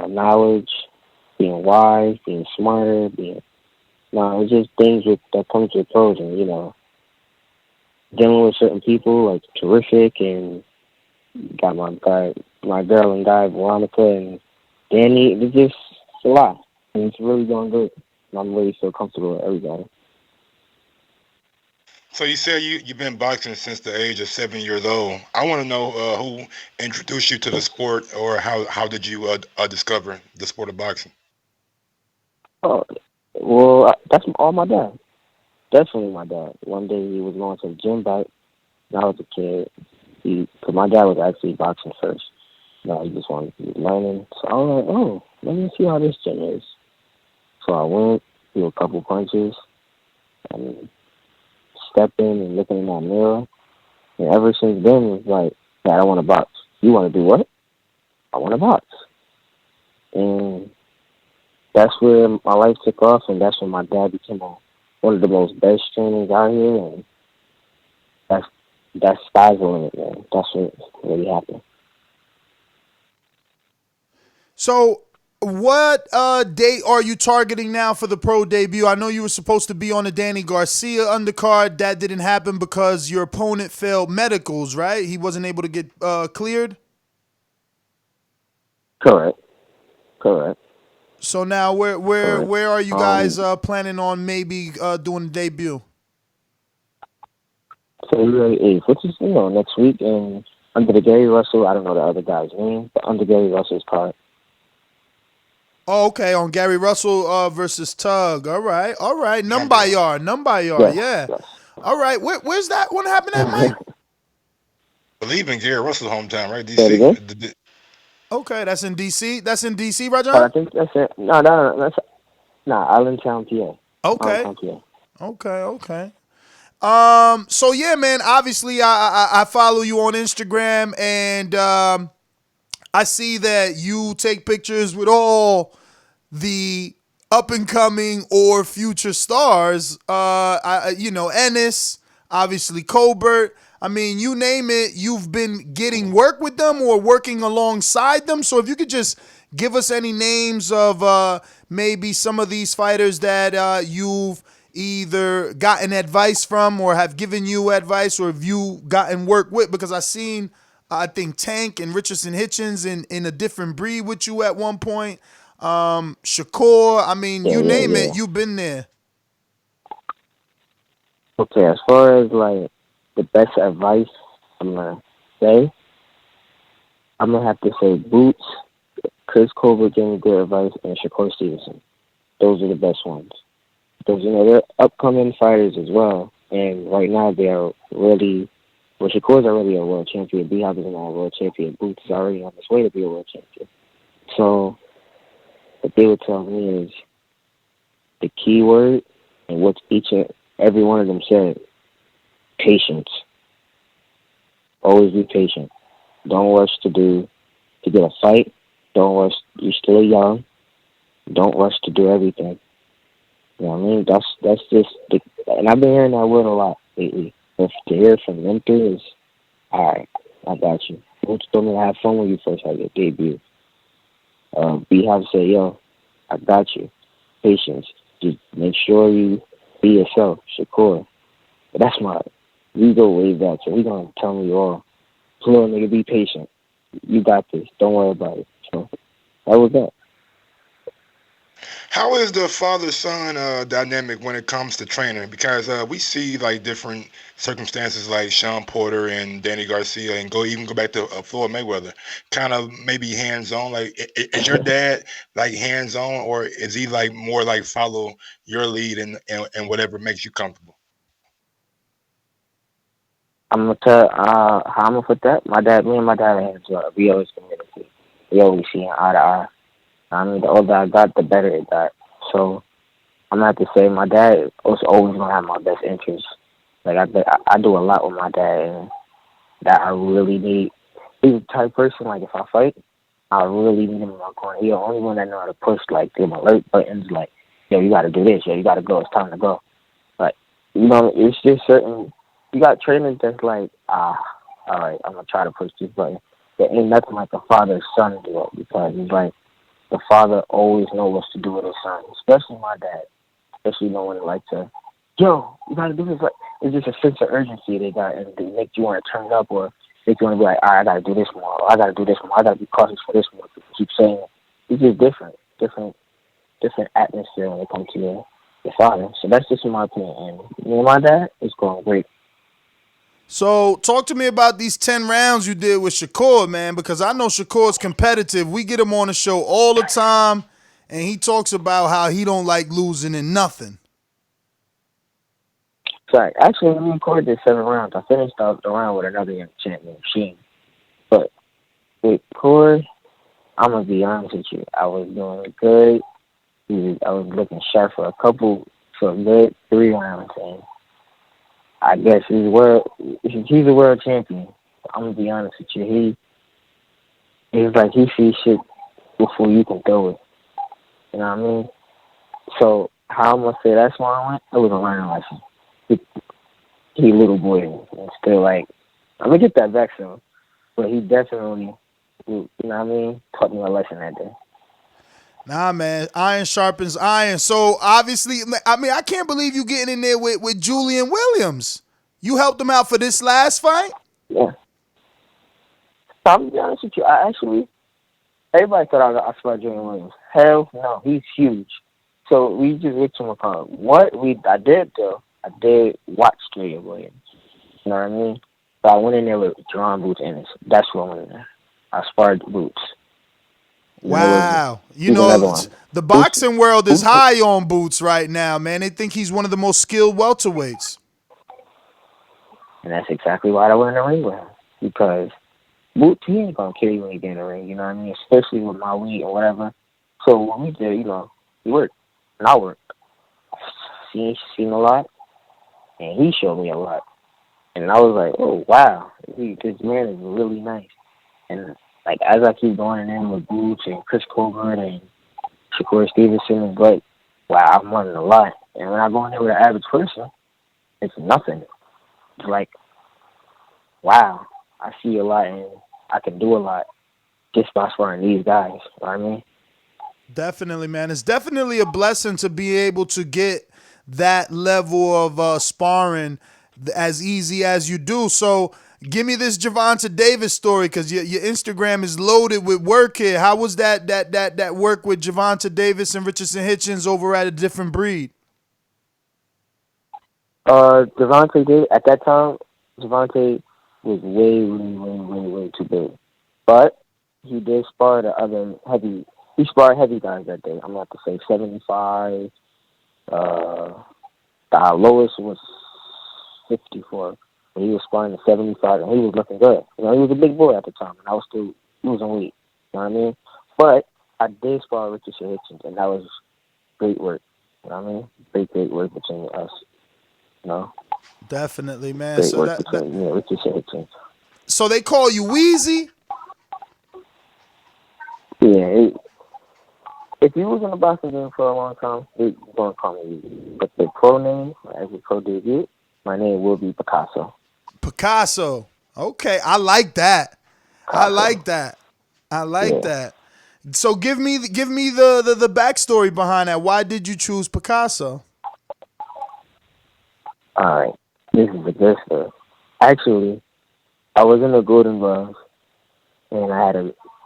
knowledge, being wise, being smarter, it's just things that comes with pros. And, dealing with certain people, Terrific, and got my girl and guy, Veronica and Danny. It's a lot. And it's really going good. And I'm really so comfortable with everybody. So you said you've been boxing since the age of 7 years old. I want to know who introduced you to the sport, or how did you discover the sport of boxing? Oh, well, that's all my dad. Definitely my dad. One day he was going to the gym back when I was a kid. Because my dad was actually boxing first. He just wanted to be learning. So I was like, let me see how this gym is. So I went, threw a couple punches, and stepping and looking in that mirror. And ever since then, it was like, Dad, I want to box. You want to do what? I want to box. And that's where my life took off, and that's when my dad became one of the most best trainers out here, and that's sky's the limit, man. That's what really happened. So what date are you targeting now for the pro debut? I know you were supposed to be on the Danny Garcia undercard. That didn't happen because your opponent failed medicals, right? He wasn't able to get cleared? Correct. So now where are you guys planning on maybe doing the debut? February 8th, which is, next week, and under the Gary Russell, I don't know the other guy's name, but under Gary Russell's card. Oh, okay, on Gary Russell versus Tug. All right. Numbayar, yeah. Yes. All right, where's that one happening at, Mike? I believe in Gary Russell's hometown, right? DC. Okay, that's in DC. That's in DC, Rajan? I think that's it. No, that's Allentown, PA. Okay. Allentown, PA. Okay. So yeah, man, obviously I follow you on Instagram, and I see that you take pictures with all the up and coming or future stars. Ennis, obviously Colbert. I mean, you name it, you've been getting work with them or working alongside them. So if you could just give us any names of maybe some of these fighters that you've either gotten advice from or have given you advice, or have you gotten work with? Because I think Tank and Richardson Hitchens in a different breed with you at one point. Shakur, I mean, you name it, you've been there. Okay, as far as like the best advice I'm gonna say, I'm gonna have to say Boots, Chris Colbert gave me good advice, and Shakur Stevenson. Those are the best ones. Because they're upcoming fighters as well, and right now they are really. Well, Shakur's already a world champion. B-Hop is not a world champion. Boots is already on his way to be a world champion. So what they would tell me is the key word, and what each and every one of them said: patience. Always be patient. Don't rush to get a fight. Don't rush. You're still young. Don't rush to do everything. You know what I mean? That's just and I've been hearing that word a lot lately. But to hear from them three is, all right, I got you. Boots told me to have fun when you first had your debut. B-Hop said, yo, I got you. Patience. Just make sure you be yourself. Shakur. But we go way back, so we gonna tell you all, slow nigga, be patient. You got this. Don't worry about it. So that was that. How is the father-son dynamic when it comes to training? Because we see like different circumstances, like Sean Porter and Danny Garcia, and even go back to Floyd Mayweather, kind of maybe hands-on. Like, is your dad like hands-on, or is he like more like follow your lead and whatever makes you comfortable? I'm gonna tell how I'm gonna put that. Me and my dad are hands up. We always communicate. We always see eye to eye. I mean, the older I got, the better it got. So I'm gonna have to say my dad was always gonna have my best interest. Like I do a lot with my dad, and that I really need. He's the type of person, like if I fight, I really need him in my corner. He's the only one that know how to push like them alert buttons, like, yo, you gotta do this, yo, you gotta go, it's time to go. Like, it's just certain. You got trainers that's like, all right, I'm gonna try to push this button. There ain't nothing like a father-son duo, because it's like, the father always knows what to do with his son, especially my dad. Especially when they like to, yo, you gotta do this. Like, it's just a sense of urgency they got, and they make you want to turn up, or make you want to be like, all right, I gotta do this more, or I gotta do this more, I gotta be cautious for this more. Keep saying it. It's just different atmosphere when it comes to your father. So that's just my opinion. And me and my dad, it's going great. So talk to me about these 10 rounds you did with Shakur, man, because I know Shakur's competitive. We get him on the show all the time, and he talks about how he don't like losing in nothing. Sorry, actually, we recorded this 7 rounds. I finished off the round with another young champion, Sheen. But with Corey, I'm going to be honest with you. I was doing good. I was looking sharp for a good 3 rounds, and I guess he's a world champion. I'm gonna be honest with you. He's like he sees shit before you can throw it. You know what I mean? So how I'm gonna say that's why I went? It was a learning lesson. He little boy and still like I'm gonna get that back soon. But he definitely, you know what I mean, taught me a lesson that day. Nah, man, iron sharpens iron. So obviously, I mean, I can't believe you getting in there with Julian Williams. You helped him out for this last fight? Yeah. I'll be honest with you. Everybody thought I sparred Julian Williams. Hell no, he's huge. So we just went to McCall. I did watch Julian Williams. You know what I mean? So I went in there with Jerron Boots Ennis. That's what I went in there. I sparred Boots. Wow. The boxing world is high on Boots right now, man. They think he's one of the most skilled welterweights. And that's exactly why I went in the ring with him. Because Boots, he ain't going to kill you when you get in the ring, you know what I mean? Especially with my weight or whatever. So when we did, he worked. And I worked. Seen a lot. And he showed me a lot. And I was like, oh, wow. This man is really nice. And like as I keep going in with Boots and Chris Colbert and Shakur Stevenson, it's like, wow, I'm learning a lot. And when I go in there with an average person, it's nothing. It's like, wow, I see a lot and I can do a lot just by sparring these guys. You know what I mean? Definitely, man. It's definitely a blessing to be able to get that level of sparring as easy as you do. So give me this Gervonta Davis story, because your Instagram is loaded with work here. How was that work with Gervonta Davis and Richardson Hitchens over at A Different Breed? Gervonta Davis, at that time, Gervonta was way too big. But he did spar the other heavy. He sparred heavy guys that day. I'm about to say 75. The lowest was 54. And he was sparring at 75, and he was looking good. You know, he was a big boy at the time, and I was still losing weight. You know what I mean? But I did spar Richardson Hitchens, and that was great work. You know what I mean? Great work between us. You know? Definitely, man. Great So work between Richardson Hitchens. So they call you Wheezy? Yeah. If you was in the boxing game for a long time, they're going to call me Wheezy. But the pro name, as a pro debut, my name will be Picasso. Picasso. Okay, I like that. Picasso. I like that. So give me the backstory behind that. Why did you choose Picasso? All right, this is the good stuff. Actually, I was in the Golden Gloves, and I had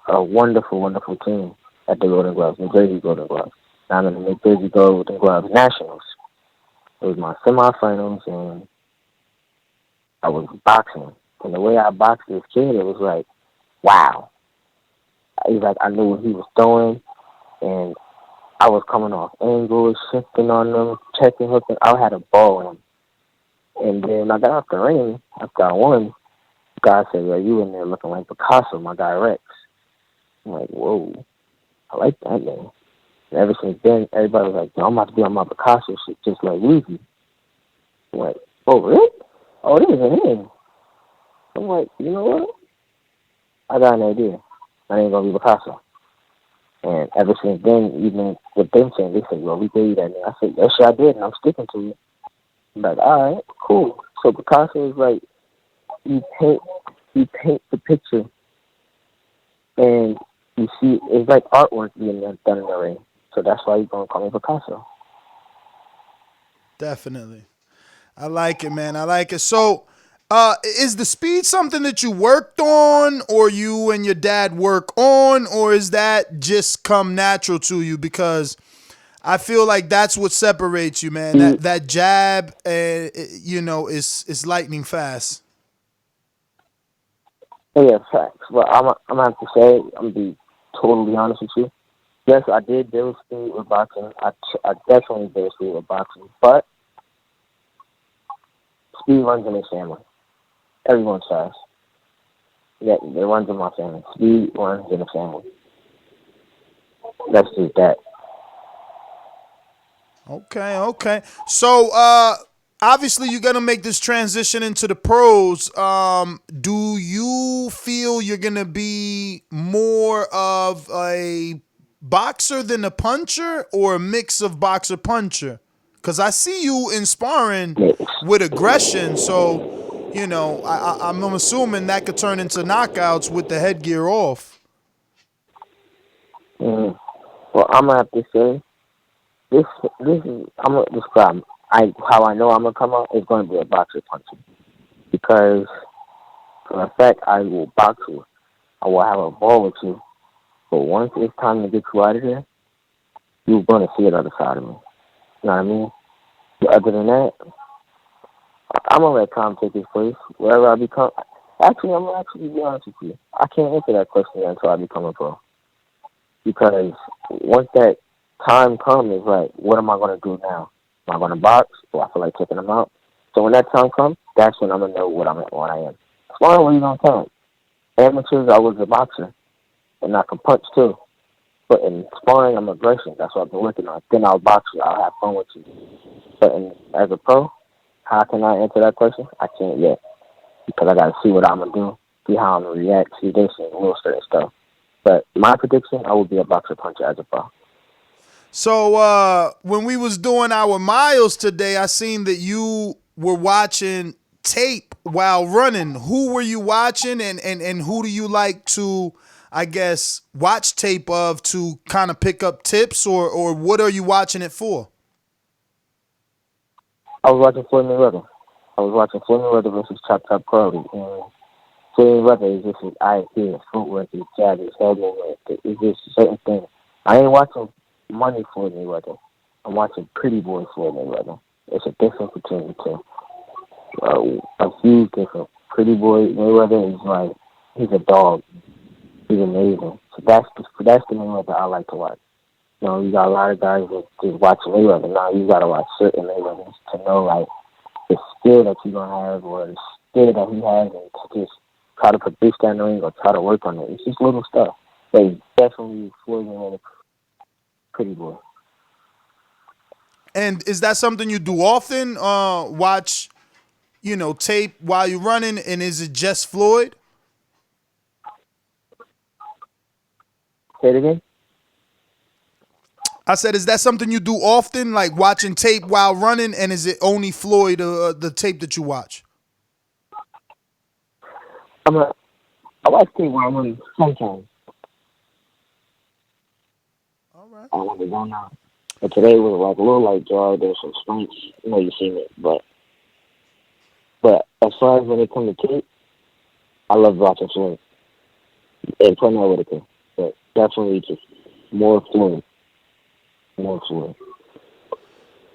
a wonderful team at the Golden Gloves, New Jersey Golden Gloves. I'm in the New Jersey Golden Gloves Nationals. It was my semifinals, and I was boxing. And the way I boxed this kid, it was like, wow. It was like I knew what he was doing, and I was coming off angles, shifting on them, checking, hooking. I had a ball in him. And then when I got off the ring, after I won, the guy said, "Yo, you in there looking like Picasso, my guy Rex." I'm like, whoa, I like that name. And ever since then, everybody was like, "Yo, I'm about to be on my Picasso shit just like Weezy." I'm like, oh, really? Oh, this is him. I'm like, you know what? I got an idea. My name's going to be Picasso. And ever since then, even with them saying, they said, well, we gave you that name. I said, yes, I did, and I'm sticking to it. I'm like, all right, cool. So Picasso is like, you paint the picture, and you see, it's like artwork being done in the ring. So that's why you're going to call me Picasso. Definitely. I like it, man. I like it. So, is the speed something that you worked on, or you and your dad work on, or is that just come natural to you? Because I feel like that's what separates you, man. That jab, is lightning fast. Yeah, facts. Well, I'm gonna have to say, I'm gonna be totally honest with you. Yes, I did build speed with boxing. I definitely build speed with boxing, but speed runs in his family. Everyone's fast. Yeah, it runs in my family. Speed runs in the family. That's just that. Okay. So, obviously, you're gonna make this transition into the pros. Do you feel you're gonna be more of a boxer than a puncher, or a mix of boxer puncher? Because I see you in sparring with aggression, so I'm assuming that could turn into knockouts with the headgear off. Well, I'm gonna have to say this is, I'm gonna describe how I know I'm gonna come out is gonna be a boxer puncher, because for a fact I will box you, I will have a ball with you, but once it's time to get you out of here, you're gonna see the other side of me. You know what I mean? But other than that, I'm gonna let time take its place. Wherever I become, actually, I'm gonna be honest with you. I can't answer that question until I become a pro, because once that time comes, it's like, what am I gonna do now? Am I gonna box? Do I feel like taking them out? So when that time comes, that's when I'm gonna know what I am. Sparring, what are you gonna tell them? Amateurs, I was a boxer, and I can punch too. But in sparring, I'm aggression. That's what I've been working on. Then I'll box you. I'll have fun with you. But as a pro, how can I answer that question? I can't yet, because I got to see what I'm going to do see how I'm gonna react, see this and little certain stuff. But my prediction, I will be a boxer puncher as a pro. So when we was doing our miles today, I seen that you were watching tape while running. Who were you watching, and who do you like to, I guess, watch tape of to kind of pick up tips, or what are you watching it for? I was watching Floyd Mayweather. I was watching Floyd Mayweather versus Top Crowley. And Floyd Mayweather is just his IQ, his footwork, his jab, his head movement. It's just certain things. I ain't watching money Floyd Mayweather. I'm watching pretty boy Floyd Mayweather. It's a difference between the two. A huge difference. Pretty boy Mayweather is like, he's a dog. He's amazing. So that's the Mayweather I like to watch. You know, you got a lot of guys that just watch Mayweather. Now you got to watch certain Mayweathers to know, like, the skill that you're going to have or the skill that he has, and to just try to produce that in the ring or try to work on it. It's just little stuff. But he's definitely Floyd Mayweather pretty boy. And is that something you do often? Watch, tape while you're running, and is it just Floyd? Say it again? I said, is that something you do often, like watching tape while running, and is it only Floyd, the tape that you watch? I watch tape while I'm running sometimes. All right. I want to go now. But today was like a little light draw. There's some sprints. You seen it. But as far as when it comes to tape, I love watching Floyd. And putting that with it too. But definitely just more Floyd. More Floyd.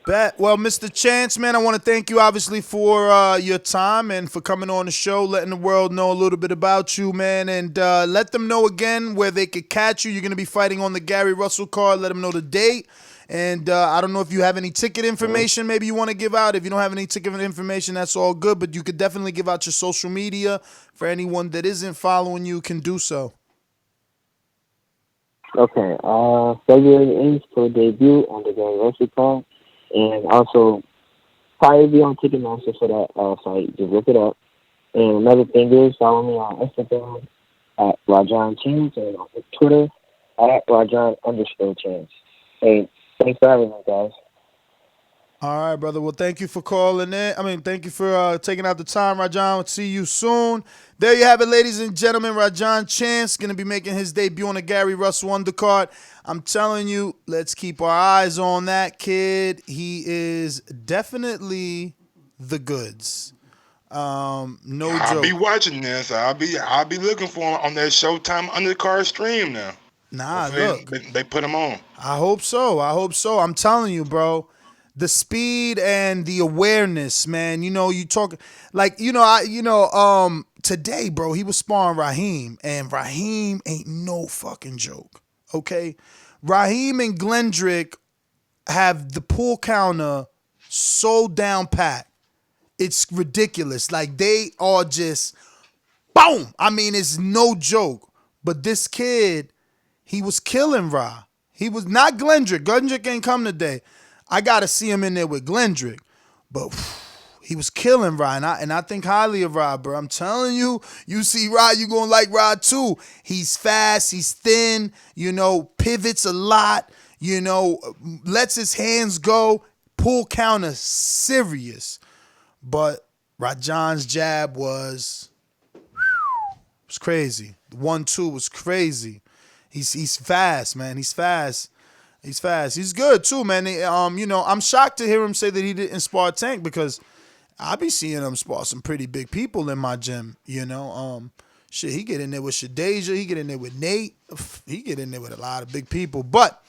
Bet. Well, Mr. Chance, man, I want to thank you, obviously, for your time and for coming on the show, letting the world know a little bit about you, man. And let them know again where they could catch you. You're going to be fighting on the Gary Russell card. Let them know the date. And I don't know if you have any ticket information maybe you want to give out. If you don't have any ticket information, that's all good. But you could definitely give out your social media. For anyone that isn't following you, can do so. Okay. February 8th for debut on the Gary Russell card. And also, probably be on Ticketmaster for that fight. Just look it up. And another thing is, follow me on Instagram at Rajan Chance and on Twitter at Rajan_Chance. Hey, thanks for having me, guys. All right, brother. Well, thank you for calling in. Thank you for taking out the time, Rajan. We'll see you soon. There you have it, ladies and gentlemen. Rajan Chance going to be making his debut on the Gary Russell undercard. I'm telling you, let's keep our eyes on that kid. He is definitely the goods. No joke. I'll be watching this. I'll be looking for him on that Showtime undercard stream now. Nah, hopefully look. they put him on. I hope so. I'm telling you, bro. The speed and the awareness, man. You talk like today, bro. He was sparring Raheem, and Raheem ain't no fucking joke. Okay, Raheem and Glendrick have the pull counter so down pat. It's ridiculous. Like, they are just boom. It's no joke. But this kid, he was killing Ra. He was not Glendrick. Glendrick ain't come today. I got to see him in there with Glendrick. But he was killing Ra, and I think highly of Ra, bro. I'm telling you, you see Ra, you're going to like Ra too. He's fast, he's thin, pivots a lot, lets his hands go, pull counter serious. But Rajan's jab was crazy. The 1-2 was crazy. He's fast, man. He's fast. He's good too, man. I'm shocked to hear him say that he didn't spar Tank, because I be seeing him spar some pretty big people in my gym. Shit, he get in there with Shadeja, he get in there with Nate, he get in there with a lot of big people. But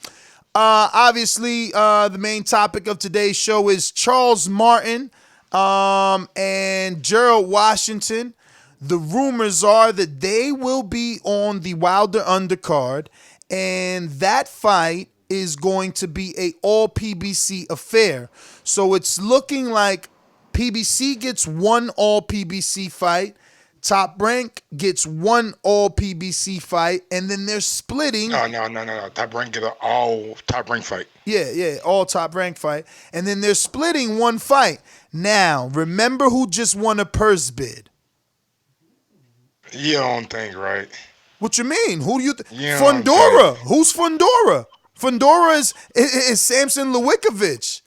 obviously, the main topic of today's show is Charles Martin and Gerald Washington. The rumors are that they will be on the Wilder undercard, and that fight is going to be a all PBC affair. So it's looking like PBC gets one all PBC fight, Top Rank gets one all PBC fight, and then they're splitting. No. Top Rank get an all Top Rank fight. Yeah, all Top Rank fight. And then they're splitting one fight. Now, remember who just won a purse bid? You don't think, right? What you mean? Who do you? You don't Fundora. Who's Fundora? Fundora is Samson Lewickovic.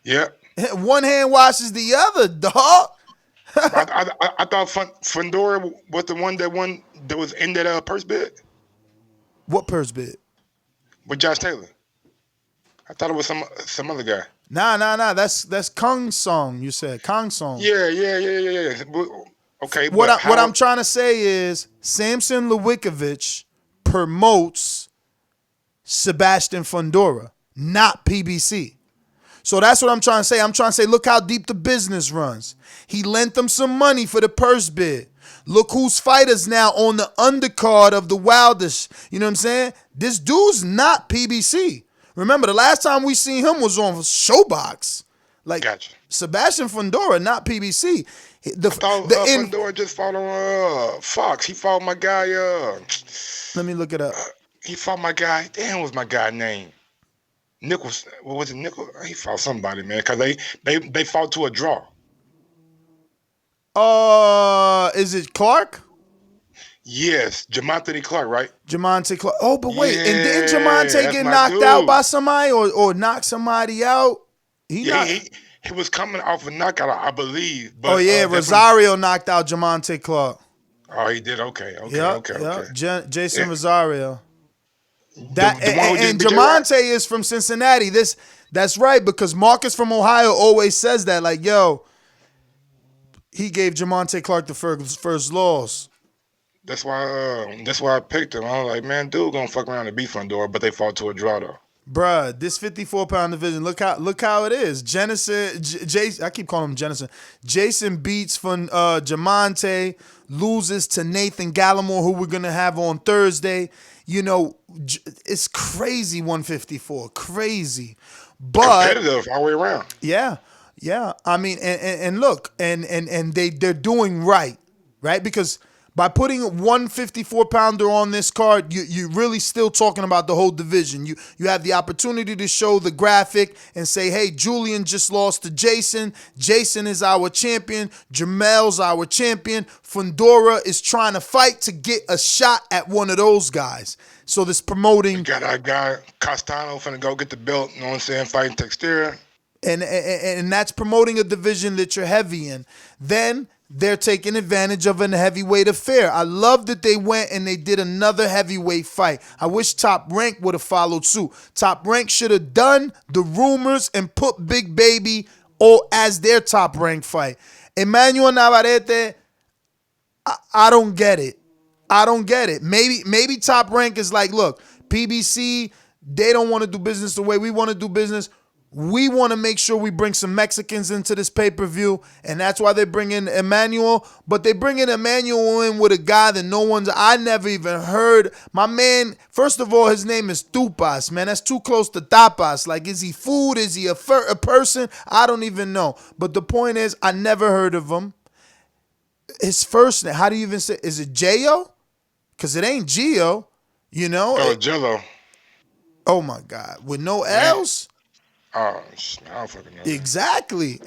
Yep. One hand washes the other, dog. I thought Fundora was the one that was in that purse bid What purse bid? with Josh Taylor. I thought it was some other guy. Nah. That's Kong Song. You said Kong Song. Yeah. Okay. What I'm trying to say is Samson Lewickovic promotes Sebastian Fundora, not PBC. So that's what I'm trying to say. I'm trying to say, look how deep the business runs. He lent them some money for the purse bid. Look who's fighters now on the undercard of the Wildest. You know what I'm saying? This dude's not PBC. Remember, the last time we seen him was on Showbox. Like, Gotcha. Sebastian Fundora, not PBC. I thought Fundora just fought on Fox. He fought my guy. Let me look it up. He fought my guy. Damn, what was my guy name? Nichols. What was it? Nichols? He fought somebody, man, because they fought to a draw. Is it Clark? Yes, Jamonte Clark, right? Jamonte Clark. Oh, but wait, Yeah, and didn't Jamonte that's get my knocked out dude. by somebody or knock somebody out? He was coming off a knockout, I believe. But, Oh yeah, Rosario knocked out Jamonte Clark. Oh, he did. Okay. Jason Yeah. Rosario. That The one who and didn't beat Jamonte is from Cincinnati. That's right, because Marcus from Ohio always says that. Like, yo, he gave Jamonte Clark the first loss. That's why I picked him. I was like, man, dude gonna fuck around and beat Fundora, but they fought to a draw though. Bruh, this 54-pound division, look how it is. Jason, I keep calling him Jennison. Jason beats Jamonte, loses to Nathan Gallimore, who we're gonna have on Thursday. You know, it's crazy 154, crazy. But competitive all the way around. Yeah. I mean, and look, and they're doing right, because by putting a 154-pounder on this card, you're really still talking about the whole division. You have the opportunity to show the graphic and say, hey, Julian just lost to Jason. Jason is our champion. Jamel's our champion. Fundora is trying to fight to get a shot at one of those guys. So this promoting. Got our guy Castano finna go get the belt, you know what I'm saying, fighting Texteria. And that's promoting a division that you're heavy in. Then they're taking advantage of a heavyweight affair. I love that they went and they did another heavyweight fight. I wish Top Rank would have followed suit. Top Rank should have done the rumors and put Big Baby as their Top Rank fight. Emanuel Navarette, I don't get it. Maybe Top Rank is like, look, PBC, they don't want to do business the way we want to do business. We want to make sure we bring some Mexicans into this pay-per-view, and that's why they bring in Emanuel. But they bring in Emanuel in with a guy that I never even heard. My man, first of all, his name is Tupas, man. That's too close to tapas. Like, is he food? Is he a person? I don't even know. But the point is, I never heard of him. His first name, how do you even say? Is it J-O? Because it ain't Gio, you know? Oh, Jello. Oh, my God. With no L's? Oh, I don't fucking know. Exactly.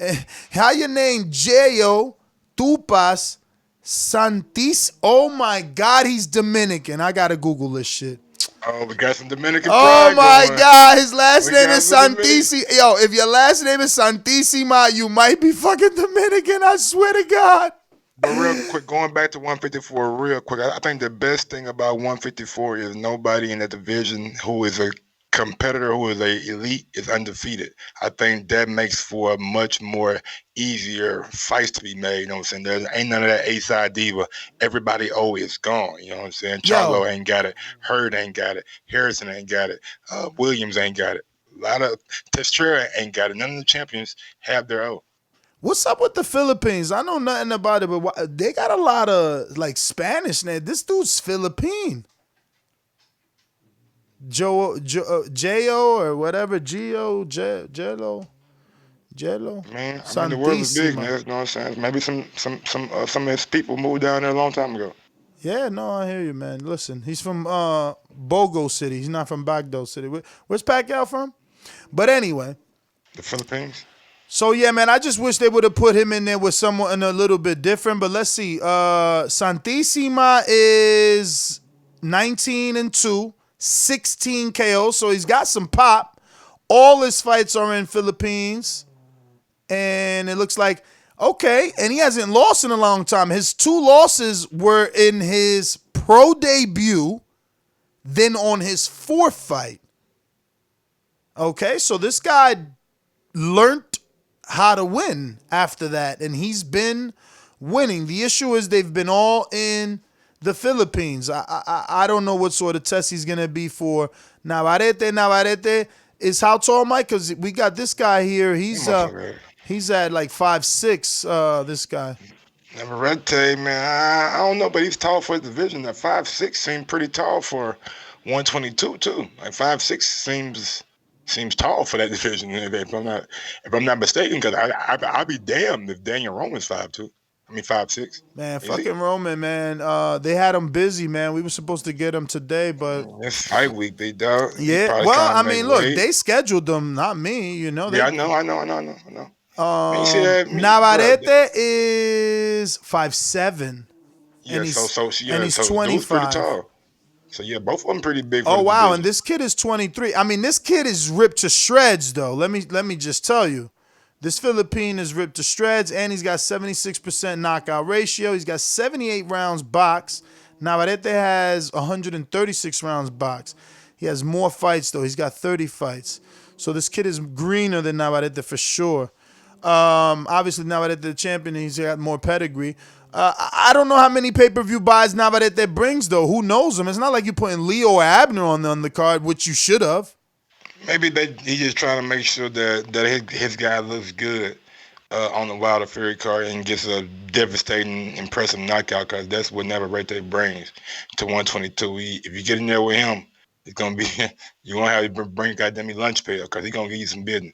How your name J-O Tupas Santis? Oh my God, he's Dominican. I gotta Google this shit. Oh, we got some Dominican Oh pride my going. God, his last We name got is some Santisima. Yo, if your last name is Santisima, you might be fucking Dominican. I swear to God. But real quick, going back to 154 real quick, I think the best thing about 154 is nobody in that division who is a competitor, who is a elite, is undefeated. I think that makes for a much more easier fights to be made. You know what I'm saying? There ain't none of that A-side diva. Everybody is gone. You know what I'm saying? Charlo ain't got it. Hurd ain't got it. Harrison ain't got it. Williams ain't got it. A lot of Texteria ain't got it. None of the champions have their own. What's up with the Philippines? I know nothing about it, but they got a lot of like Spanish now. This dude's Philippine. J-O or whatever, Gio, Jello. Man, I mean, the world is big, man. You know what I'm saying? Maybe some of his people moved down there a long time ago. Yeah, no, I hear you, man. Listen, he's from Bogo City. He's not from Bagdo City. Where's Pacquiao from? But anyway. The Philippines. So yeah, man, I just wish they would have put him in there with someone a little bit different. But let's see. Santisima is 19-2, 16 KOs. So he's got some pop. All his fights are in Philippines. And it looks like, okay, and he hasn't lost in a long time. His 2 losses were in his pro debut, then on his 4th fight. Okay, so this guy learned how to win after that, and he's been winning. The issue is they've been all in the Philippines. I don't know what sort of test he's going to be for Navarette. Navarette is how tall, Mike? Because we got this guy here. He's at like 5'6", this guy. Navarette, man, I don't know, but he's tall for his division. That 5'6" seemed pretty tall for 122 too. Like 5'6" seems tall for that division. If I'm not mistaken, because I'd be damned if Daniel Roman's 5'2". I mean 5'6". Man, fucking Roman, man. They had him busy, man. We were supposed to get him today, but it's fight week, big dog. Yeah, well, I mean, look, they scheduled them, not me. You know. Yeah, I know. Navarette is 5'7". Yeah, and he's so 25. Pretty tall. So yeah, both of them pretty big. Oh wow, and this kid is 23. I mean, this kid is ripped to shreds, though. Let me just tell you, this Philippine is ripped to shreds, and he's got 76% knockout ratio. He's got 78 rounds boxed. Navarette has 136 rounds boxed. He has more fights though. He's got 30 fights. So this kid is greener than Navarette for sure. Obviously Navarette the champion. He's got more pedigree. I don't know how many pay-per-view buys Navarette brings, though. Who knows him? It's not like you're putting Leo or Abner on the undercard, which you should have. Maybe he's just trying to make sure that his guy looks good on the Wilder Fury card and gets a devastating, impressive knockout, because that's what Navarette brings to 122. If you get in there with him, it's going to be – you're going to have to bring goddamn lunch pail, because he's going to give you some business.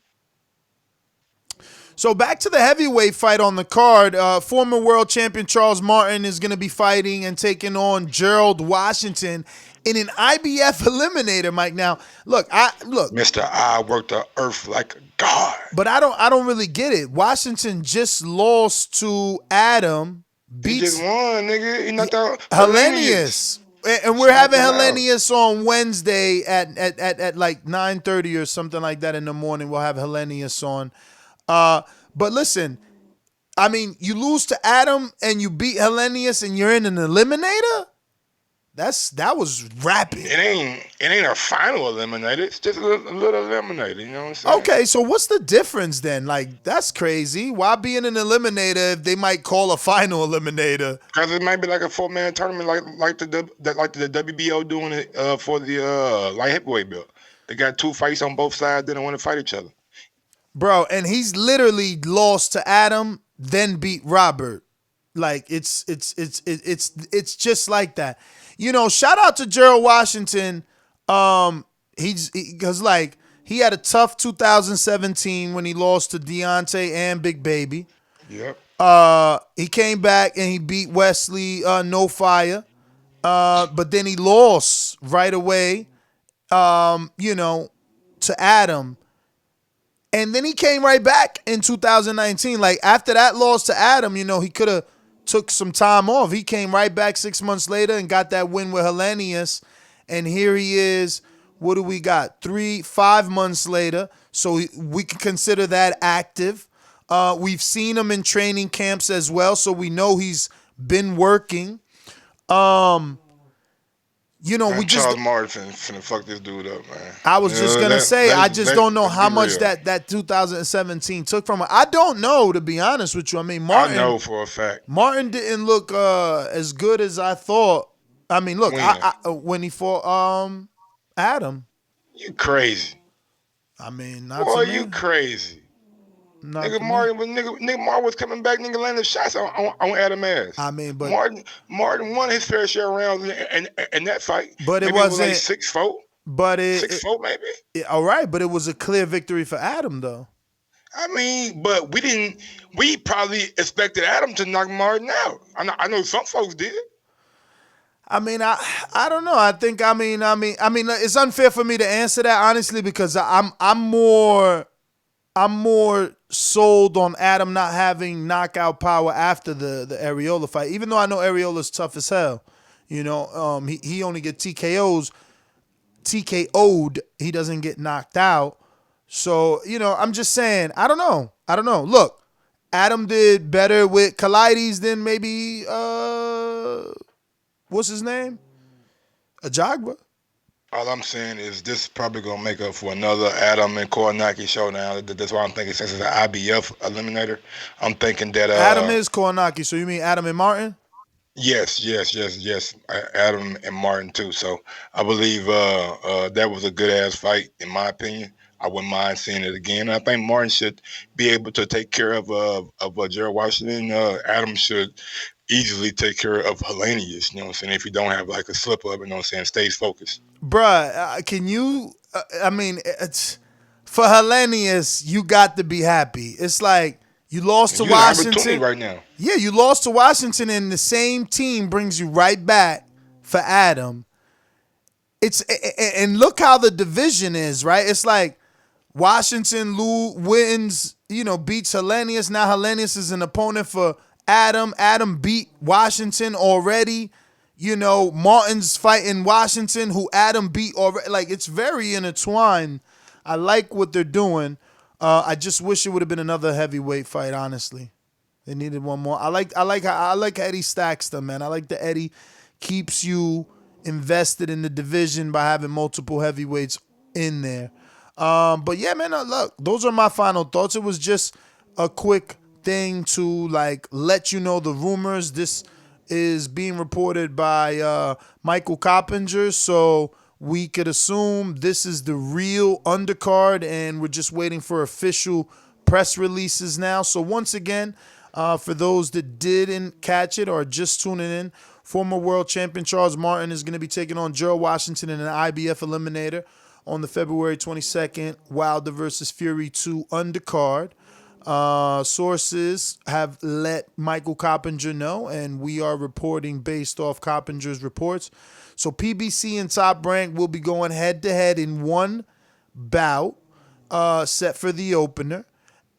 So back to the heavyweight fight on the card. Former world champion Charles Martin is going to be fighting and taking on Gerald Washington in an IBF eliminator, Mike. Now, look. Mr. I worked the earth like a god. But I don't really get it. Washington just lost to Adam. He just won, nigga. He knocked out Hellenius. And we're having Hellenius on Wednesday at like 9:30 or something like that in the morning. We'll have Hellenius on. But listen, I mean, you lose to Adam and you beat Hellenius and you're in an eliminator? That was rapid. It ain't a final eliminator. It's just a little eliminator. You know what I'm saying? Okay, so what's the difference then? Like, that's crazy. Why be in an eliminator if they might call a final eliminator? Because it might be like a 4-man tournament, like the WBO doing it for the light heavyweight belt. They got 2 fights on both sides. They don't want to fight each other. Bro, and he's literally lost to Adam, then beat Robert. Like it's just like that. You know, shout out to Gerald Washington. Because he had a tough 2017 when he lost to Deontay and Big Baby. Yep. He came back and he beat Wesley No Fire. But then he lost right away. To Adam. And then he came right back in 2019. Like, after that loss to Adam, he could have took some time off. He came right back 6 months later and got that win with Hellenius. And here he is. What do we got? 5 months later. So we can consider that active. We've seen him in training camps as well, so we know he's been working. Charles Martin finna fuck this dude up, man. I was just gonna say, I just don't know how much that 2017 took from him. I don't know, to be honest with you. I mean, Martin. I know for a fact. Martin didn't look as good as I thought. I mean, look, when he fought Adam. You crazy? I mean, not boy, to me. you crazy? Not nigga Martin was coming back, nigga landing shots on Adam ass. I mean, but Martin won his fair share of rounds in that fight. But maybe it wasn't like 6-4. But 6-4 maybe. All right, but it was a clear victory for Adam though. I mean, but we probably expected Adam to knock Martin out. I know some folks did. I mean, I don't know. I think I mean it's unfair for me to answer that honestly, because I'm more sold on Adam not having knockout power after the Areola fight, even though I know Areola's tough as hell. You know, he only get TKO'd. He doesn't get knocked out. So, you know, I'm just saying, I don't know. Look, Adam did better with Collides than maybe, what's his name? Ajagba. All I'm saying is this probably gonna make up for another Adam and Koronaki showdown. That's why I'm thinking since it's an IBF eliminator, I'm thinking that Adam is Koronaki, so you mean Adam and Martin? Yes. Adam and Martin too. So I believe that was a good ass fight in my opinion. I wouldn't mind seeing it again. I think Martin should be able to take care of Gerald Washington. Adam should easily take care of Hellenius, you know what I'm saying, if you don't have like a slip up, you know what I'm saying, stays focused. Bruh, can you, it's, for Hellenius, you got to be happy. It's like you lost to Washington. Right now. Yeah, you lost to Washington and the same team brings you right back for Adam. And look how the division is, right? It's like Washington wins, you know, beats Hellenius. Now Hellenius is an opponent for Adam. Adam beat Washington already. You know, Martin's fighting Washington, who Adam beat already. Like, it's very intertwined. I like what they're doing. I just wish it would have been another heavyweight fight, honestly. They needed one more. I like Eddie stacks them, man. I like that Eddie keeps you invested in the division by having multiple heavyweights in there. But yeah, man, look, those are my final thoughts. It was just a quick thing to like let you know the rumors. This is being reported by Michael Coppinger, so we could assume this is the real undercard, and we're just waiting for official press releases now. So once again, for those that didn't catch it or just tuning in, former world champion Charles Martin is going to be taking on Gerald Washington in an IBF eliminator on the February 22nd Wilder versus Fury 2 undercard. Sources have let Michael Coppinger know, and we are reporting based off Coppinger's reports. So PBC and Top Rank will be going head-to-head in one bout set for the opener.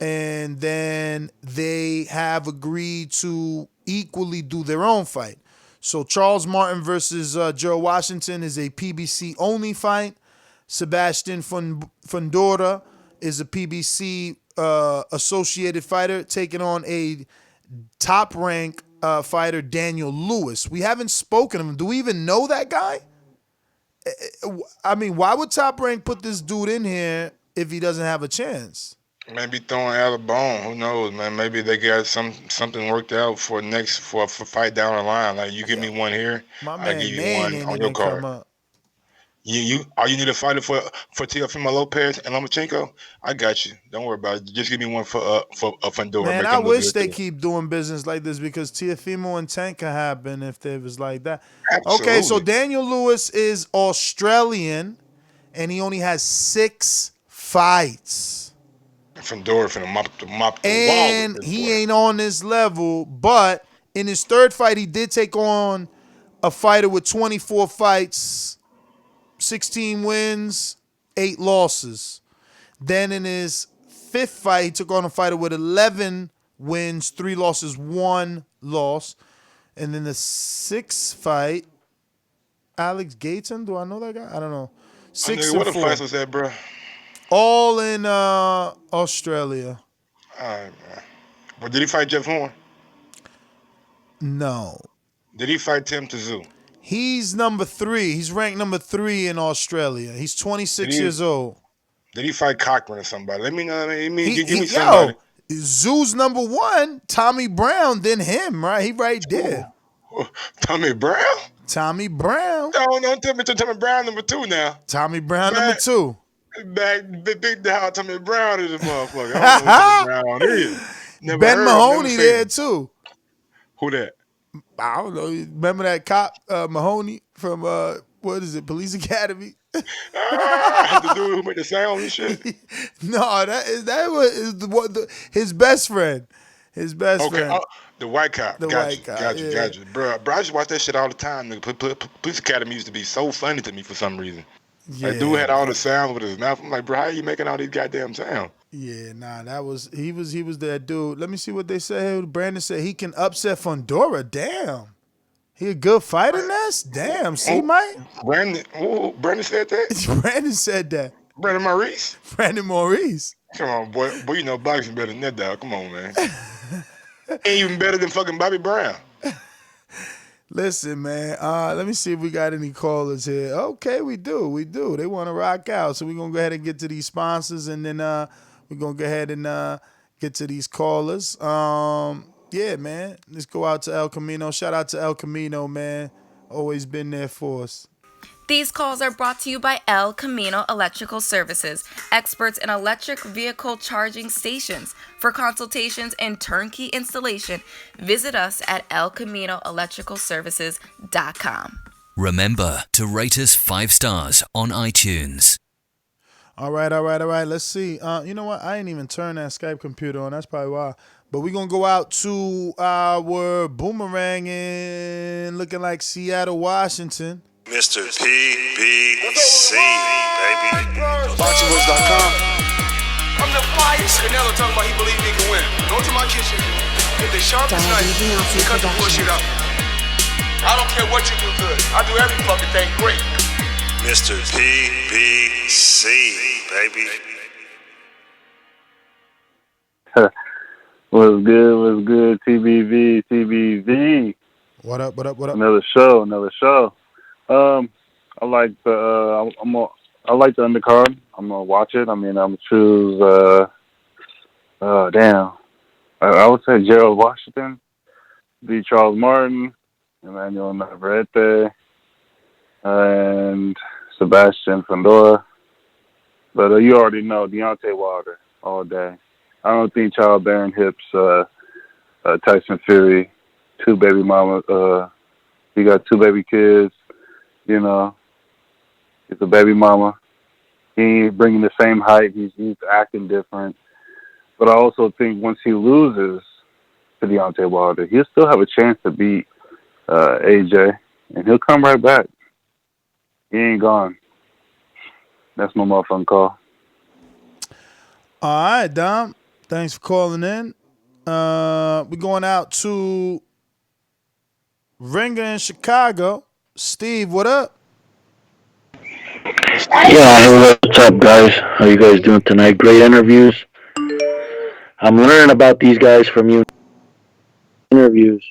And then they have agreed to equally do their own fight. So Charles Martin versus Gerald Washington is a PBC-only fight. Sebastian Fundora is a PBC associated fighter taking on a Top Rank fighter, Daniel Lewis. We haven't spoken of him. Do we even know that guy? I mean, why would Top Rank put this dude in here if he doesn't have a chance? Maybe throwing out a bone. Who knows, man? Maybe they got something worked out for fight down the line. Like, you give me one here, I give you one on your card. You need a fighter for Teofimo Lopez and Lomachenko? I got you. Don't worry about it. Just give me one for Fundora. Man, I wish they keep doing business like this, because Teofimo and Tank can happen if it was like that. Absolutely. Okay, so Daniel Lewis is Australian, and he only has 6 fights. Fundora finna mop the wall. And he ain't on this level, but in his third fight, he did take on a fighter with 24 fights, 16 wins, 8 losses. Then in his 5th fight, he took on a fighter with 11 wins, 3 losses, 1 loss. And then the 6th fight, Alex Gayton, do I know that guy? I don't know. 6 and 4. What the fight was that, bro? All in Australia. All right, man. But did he fight Jeff Horn? No. Did he fight Tim Tszyu? He's number 3. He's ranked number 3 in Australia. He's 26 years old. Did he fight Cochran or somebody? Let me know. Give me somebody. Zoo's number 1, Tommy Brown, then him, right? He right there. Tommy Brown? Tommy Brown. Don't tell me Tommy Brown number 2 now. Tommy Brown number 2. Big how Tommy Brown is a motherfucker. I don't know who Tommy Brown is. Ben Mahoney there too. Who that? I don't know. Remember that cop Mahoney from what is it, Police Academy? The dude who made the sound and shit. No, that was his best friend. His best friend. The white cop. Got you. Bro, I used to watch that shit all the time. Police Academy used to be so funny to me for some reason. Yeah. That dude had all the sounds with his mouth. I'm like, bro, how are you making all these goddamn sounds? Yeah, nah, he was that dude. Let me see what they said. Brandon said he can upset Fundora. Damn. He a good fighter, Ness? Damn, see, Mike? Brandon said that? Brandon said that. Brandon Maurice? Brandon Maurice. Come on, boy. Boy, you know boxing better than that, dog. Come on, man. Ain't even better than fucking Bobby Brown. Listen, man. Let me see if we got any callers here. Okay, we do. They want to rock out. So we're going to go ahead and get to these sponsors, and then we're going to go ahead and get to these callers. Yeah, man. Let's go out to El Camino. Shout out to El Camino, man. Always been there for us. These calls are brought to you by El Camino Electrical Services, experts in electric vehicle charging stations. For consultations and turnkey installation, visit us at elcaminoelectricalservices.com. Remember to rate us 5 stars on iTunes. All right. Let's see. You know what? I ain't even turned that Skype computer on. That's probably why. But we're going to go out to our boomerang in looking like Seattle, Washington. Mr. PBC, baby. BoxingVoice.com. I'm the finest. Canelo talking about he believe he can win. Go to my kitchen. Get the sharpest knife. Cut the bullshit out. I don't care what you do good. I do every fucking thing great. Mr. PBC, baby. What's good, TBV. What up? Another show. I like the undercard. I'm gonna watch it. I mean, I'm gonna choose. I would say Gerald Washington, beat Charles Martin, Emanuel Navarette, and Sebastian Fundora. But you already know Deontay Wilder all day. I don't think childbearing hips. Tyson Fury, 2 baby mamas. He got 2 baby kids. You know, he's a baby mama. He ain't bringing the same height. He's acting different. But I also think once he loses to Deontay Wilder, he'll still have a chance to beat AJ, and he'll come right back. He ain't gone. That's my motherfucking call. All right, Dom. Thanks for calling in. We're going out to Ringer in Chicago. Steve, what up? Yeah, what's up, guys? How you guys doing tonight? Great interviews. I'm learning about these guys from you. Interviews.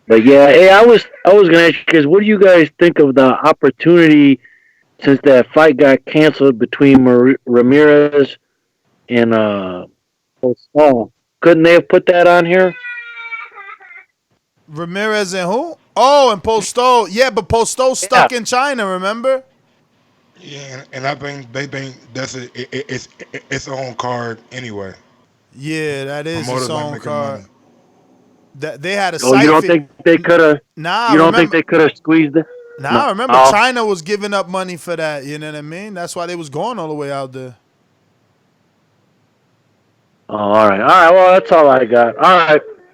But yeah, hey, I was gonna ask you guys, what do you guys think of the opportunity since that fight got canceled between Ramirez and Postol? Couldn't they have put that on here? Ramirez and who? Oh, and Postol. Yeah, but Postol stuck in China, remember? Yeah, and I think they think that's it's its own card anyway. Yeah, that is its own card. That they had a you don't think they could have? Nah, you don't think they could have squeezed it? Nah, remember China was giving up money for that. You know what I mean? That's why they was going all the way out there. Oh, all right. Well, that's all I got.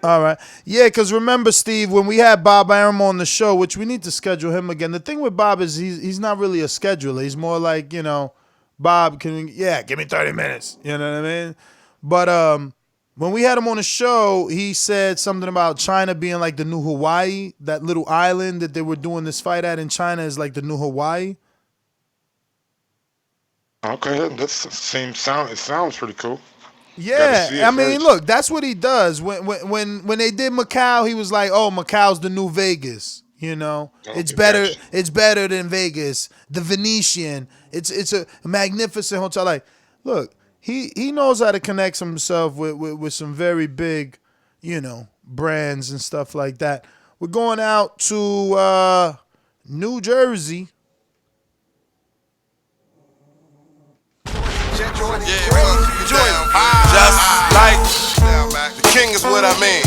All right. Yeah, because remember, Steve, when we had Bob Arum on the show, which we need to schedule him again. The thing with Bob is he's not really a scheduler. He's more like, you know, Bob, give me 30 minutes. You know what I mean? But when we had him on the show, he said something about China being like the new Hawaii. That little island that they were doing this fight at in China is like the new Hawaii. Okay, it sounds pretty cool. Yeah, I mean, look, that's what he does. When they did Macau, he was like, "Oh, Macau's the new Vegas." You know, it's better. Gotcha. It's better than Vegas. The Venetian. It's a magnificent hotel. Like, look, he knows how to connect himself with some very big, you know, brands and stuff like that. We're going out to New Jersey. Just like the king is what I mean.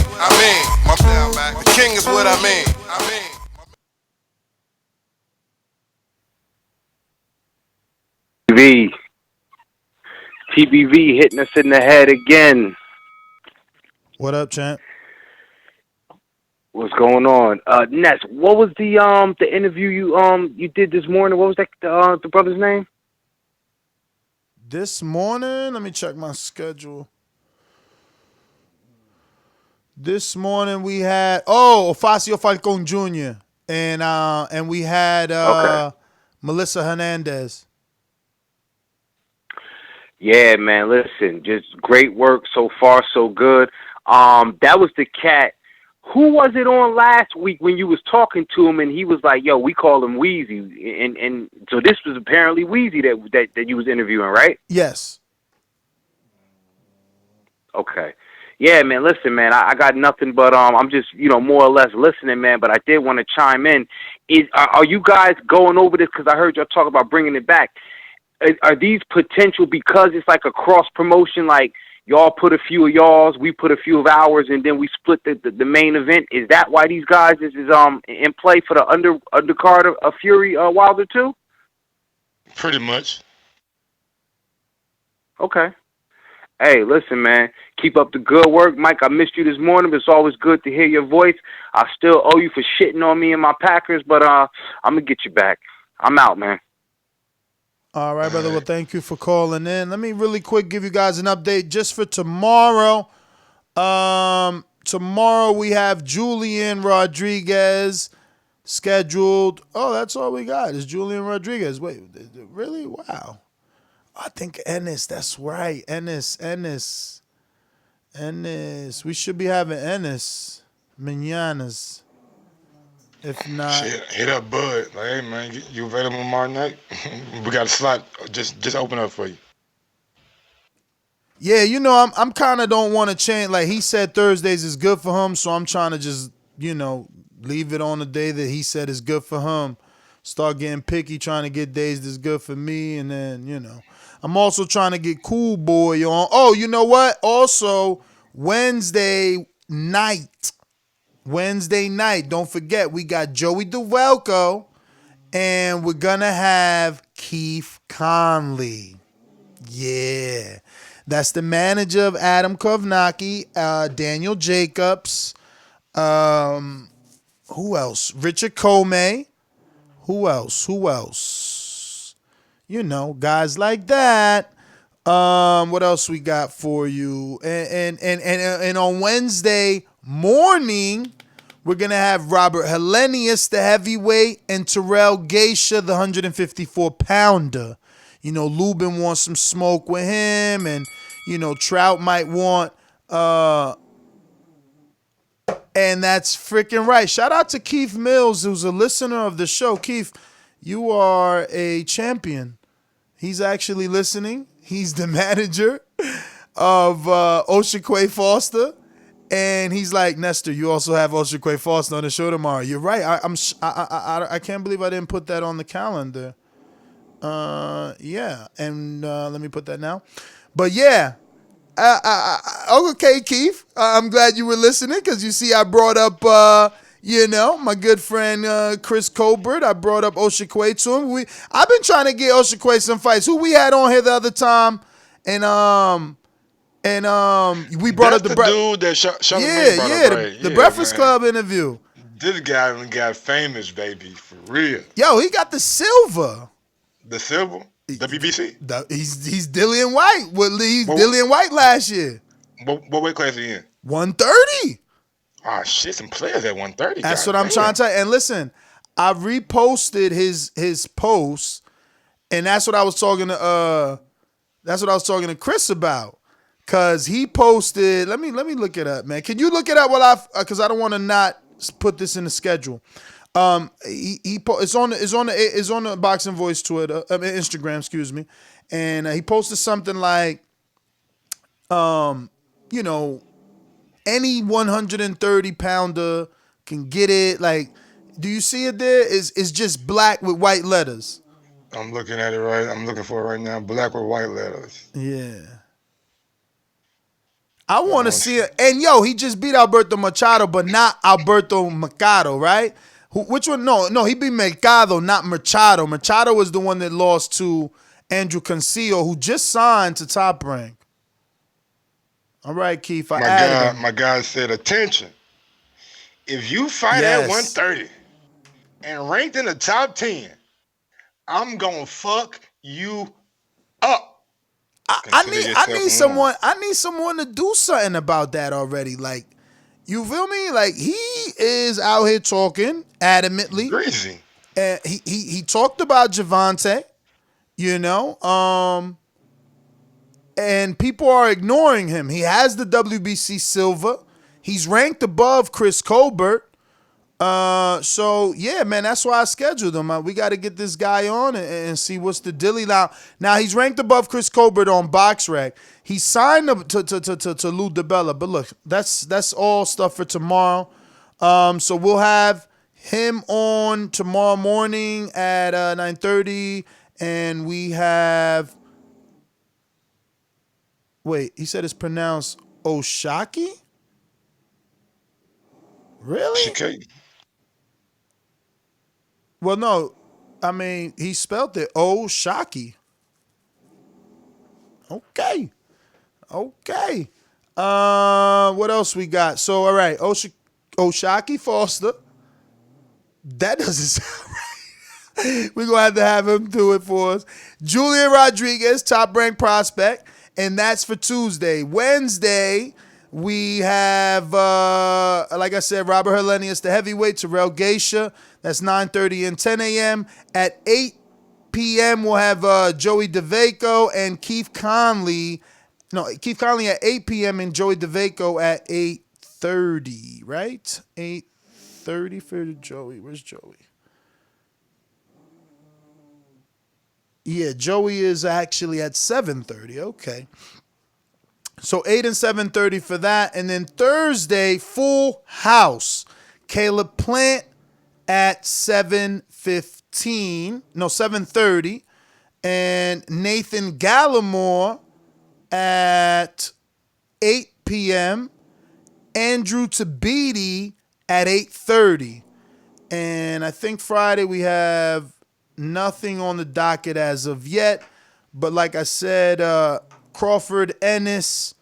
The king is what I mean. TBV hitting us in the head again. What up, champ? What's going on? Ness, what was the interview you did this morning? What was that the brother's name? This morning, let me check my schedule. This morning we had Ofacio Falcon Jr. and we had Melissa Hernandez. Yeah, man. Listen, just great work so far, so good. That was the cat. Who was it on last week when you was talking to him and he was like, "Yo, we call him Wheezy," and so this was apparently Wheezy that you was interviewing, right? Yes. Okay. Yeah, man. Listen, man. I got nothing but I'm just more or less listening, man. But I did want to chime in. Are you guys going over this? Because I heard y'all talk about bringing it back. Are these potential because it's like a cross promotion? Like y'all put a few of y'all's, we put a few of ours, and then we split the main event. Is that why these guys is in play for the undercard of Fury Wilder 2? Pretty much. Okay. Hey, listen, man. Keep up the good work. Mike, I missed you this morning, but it's always good to hear your voice. I still owe you for shitting on me and my Packers, but I'm going to get you back. I'm out, man. All right, brother. Well, thank you for calling in. Let me really quick give you guys an update just for tomorrow. Tomorrow we have Julian Rodriguez scheduled. Oh, that's all we got is Julian Rodriguez. Wait, really? Wow. I think Ennis. That's right. Ennis. We should be having Ennis. Mananas. If not, shit, hit up Bud. Like, hey man, you available tomorrow night? We got a slot. Just open up for you. yeah, I'm kind of don't want to change. Like he said, Thursdays is good for him, so I'm trying to just leave it on the day that he said is good for him. Start getting picky, trying to get days that's good for me, and then I'm also trying to get Cool Boy on. Oh, you know what? Also, Wednesday night, don't forget, we got Joey DeVelco, and we're going to have Keith Conley. Yeah. That's the manager of Adam Kovnacki, Daniel Jacobs. Who else? Richard Comey. Who else? Guys like that. What else we got for you? And on Wednesday morning, we're gonna have Robert Hellenius, the heavyweight, and Terrell Geisha, the 154-pounder. Lubin wants some smoke with him, and Trout might want. And that's freaking right. Shout out to Keith Mills, who's a listener of the show. Keith, you are a champion. He's actually listening. He's the manager of Oshikwe Foster. And he's like, Nestor, you also have Oshikwe Foster on the show tomorrow. You're right. I can't believe I didn't put that on the calendar. Yeah. And let me put that now. But yeah. Okay, Keith. I'm glad you were listening because you see I brought up, my good friend Chris Colbert. I brought up Oshikwe to him. I've been trying to get Oshikwe some fights. Who we had on here the other time, and we brought up the dude that the Breakfast Club interview. This guy got famous, baby, for real. Yo, he got the silver. The silver. WBC? He's Dillian White. He's Dillian White last year. What weight class he in? 130. Ah, shit, some players at 130. That's what I'm trying to tell you. And listen, I reposted his post, and that's what I was talking to Chris about. Cause he posted. Let me look it up, man. Can you look it up because I don't want to not put this in the schedule. It's on the Boxing Voice Twitter, Instagram, excuse me, and he posted something like, any 130-pounder can get it. Like, do you see it there? It's just black with white letters. I'm looking at it right. I'm looking for it right now. Black with white letters. Yeah. I want to see it. And he just beat Alberto Machado, but not Alberto Mercado, right? Which one? No, he beat Mercado, not Machado. Machado was the one that lost to Andrew Cancio, who just signed to Top Rank. All right, Keith, my guy said, attention. If you fight at 130 and ranked in the top 10, I'm going to fuck you up. I need someone to do something about that already. Like, you feel me? Like, he is out here talking adamantly. Crazy. And he talked about Javante, and people are ignoring him. He has the WBC silver. He's ranked above Chris Colbert. So yeah, man, that's why I scheduled him. We got to get this guy on and see what's the dilly now. Now he's ranked above Chris Colbert on BoxRec. He signed to Lou DiBella, but look, that's all stuff for tomorrow. So we'll have him on tomorrow morning at 9:30, and we have. Wait, he said it's pronounced Oshaki? Really? Okay. Well, no. I mean, he spelled it Oshaki. Okay. What else we got? So, all right. Oshaki Foster. That doesn't sound right. We're going to have him do it for us. Julian Rodriguez, top ranked prospect. And that's for Tuesday. Wednesday, we have, like I said, Robert Helenius, the heavyweight, Terrell Geisha. That's 9:30 and 10 a.m. At 8 p.m., we'll have Joey DeVaco and Keith Conley. No, Keith Conley at 8 p.m. and Joey DeVaco at 8:30, right? 8:30 for Joey. Where's Joey? Yeah, Joey is actually at 7:30. Okay. So 8 and 7:30 for that. And then Thursday, full house. Caleb Plant at 7:30. And Nathan Gallimore at 8 p.m. Andrew Tabiti at 8:30. And I think Friday we have nothing on the docket as of yet. But like I said, Crawford Ennis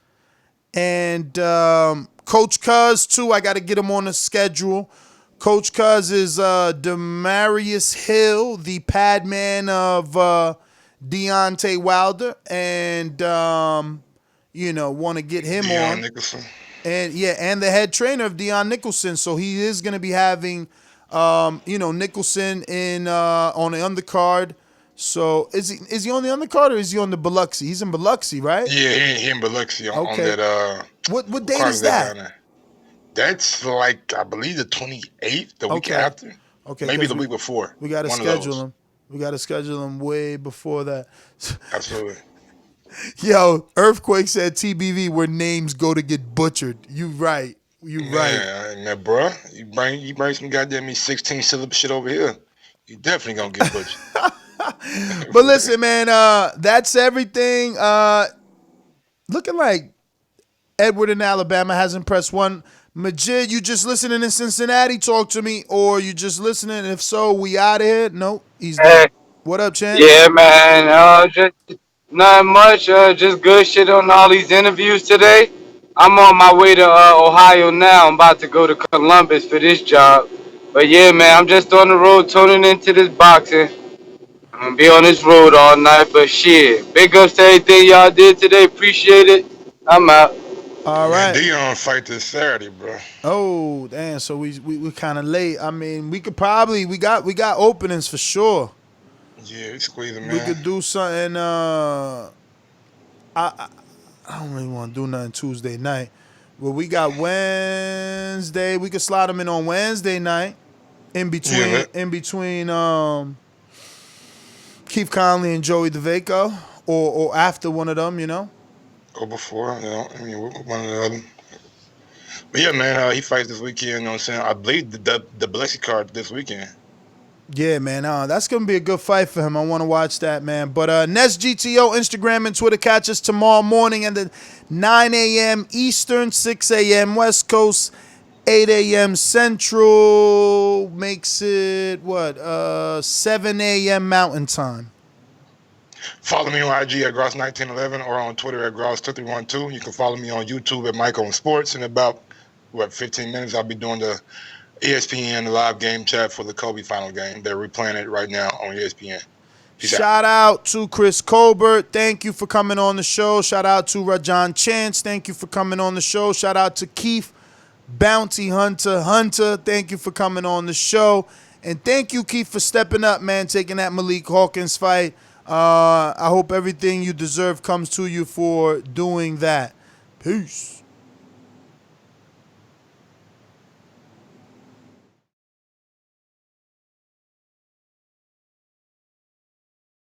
and Coach Cuz, too. I got to get him on the schedule. Coach Cuz is Demarius Hill, the pad man of Deontay Wilder. And, want to get him on. Nicholson. And, and the head trainer of Deion Nicholson. So he is going to be having, Nicholson on the undercard. So is he on the undercard or is he on the Biloxi? He's in Biloxi, right? Yeah, he in Biloxi on that. What date is that? That's like, I believe, the 28th, the week after. Okay, maybe the week before. We got to schedule him. We got to schedule him way before that. Absolutely. Yo, Earthquake said TBV where names go to get butchered. You right. Yeah, man, bro. You bring some goddamn 16 syllable shit over here. You definitely gonna get butchered. But listen, man, that's everything. Looking like Edward in Alabama hasn't pressed one. Majid, you just listening in Cincinnati? Talk to me, or you just listening? If so, we out of here. Nope, he's dead. What up, Chance? Yeah, man. Just not much. Just good shit on all these interviews today. I'm on my way to Ohio now. I'm about to go to Columbus for this job. But yeah, man, I'm just on the road tuning into this boxing. I'm gonna be on this road all night, but shit. Big ups to everything y'all did today. Appreciate it. I'm out. All right. Dion fight this Saturday, bro. Oh, damn. So we kind of late. I mean, we got openings for sure. Yeah, we squeezing, man. We could do something. I don't really want to do nothing Tuesday night. But we got Wednesday. We could slide them in on Wednesday night. In between Keith Conley and Joey DeVaco, or after one of them, Or before, one or the other. But yeah, man, he fights this weekend, you know what I'm saying? I believe the Biloxi card this weekend. Yeah, man, that's going to be a good fight for him. I want to watch that, man. But Nest GTO, Instagram and Twitter, catch us tomorrow morning at 9 a.m. Eastern, 6 a.m. West Coast, 8 a.m. Central, makes it, 7 a.m. Mountain Time. Follow me on IG at Gross1911 or on Twitter at Gross2312. You can follow me on YouTube at Michael on Sports. In about, 15 minutes, I'll be doing the ESPN live game chat for the Kobe final game. They're replaying it right now on ESPN. Shout out to Chris Colbert. Thank you for coming on the show. Shout out to Rajan Chance. Thank you for coming on the show. Shout out to Keith Bounty Hunter. Thank you for coming on the show. And thank you, Keith, for stepping up, man, taking that Malik Hawkins fight. I hope everything you deserve comes to you for doing that. Peace.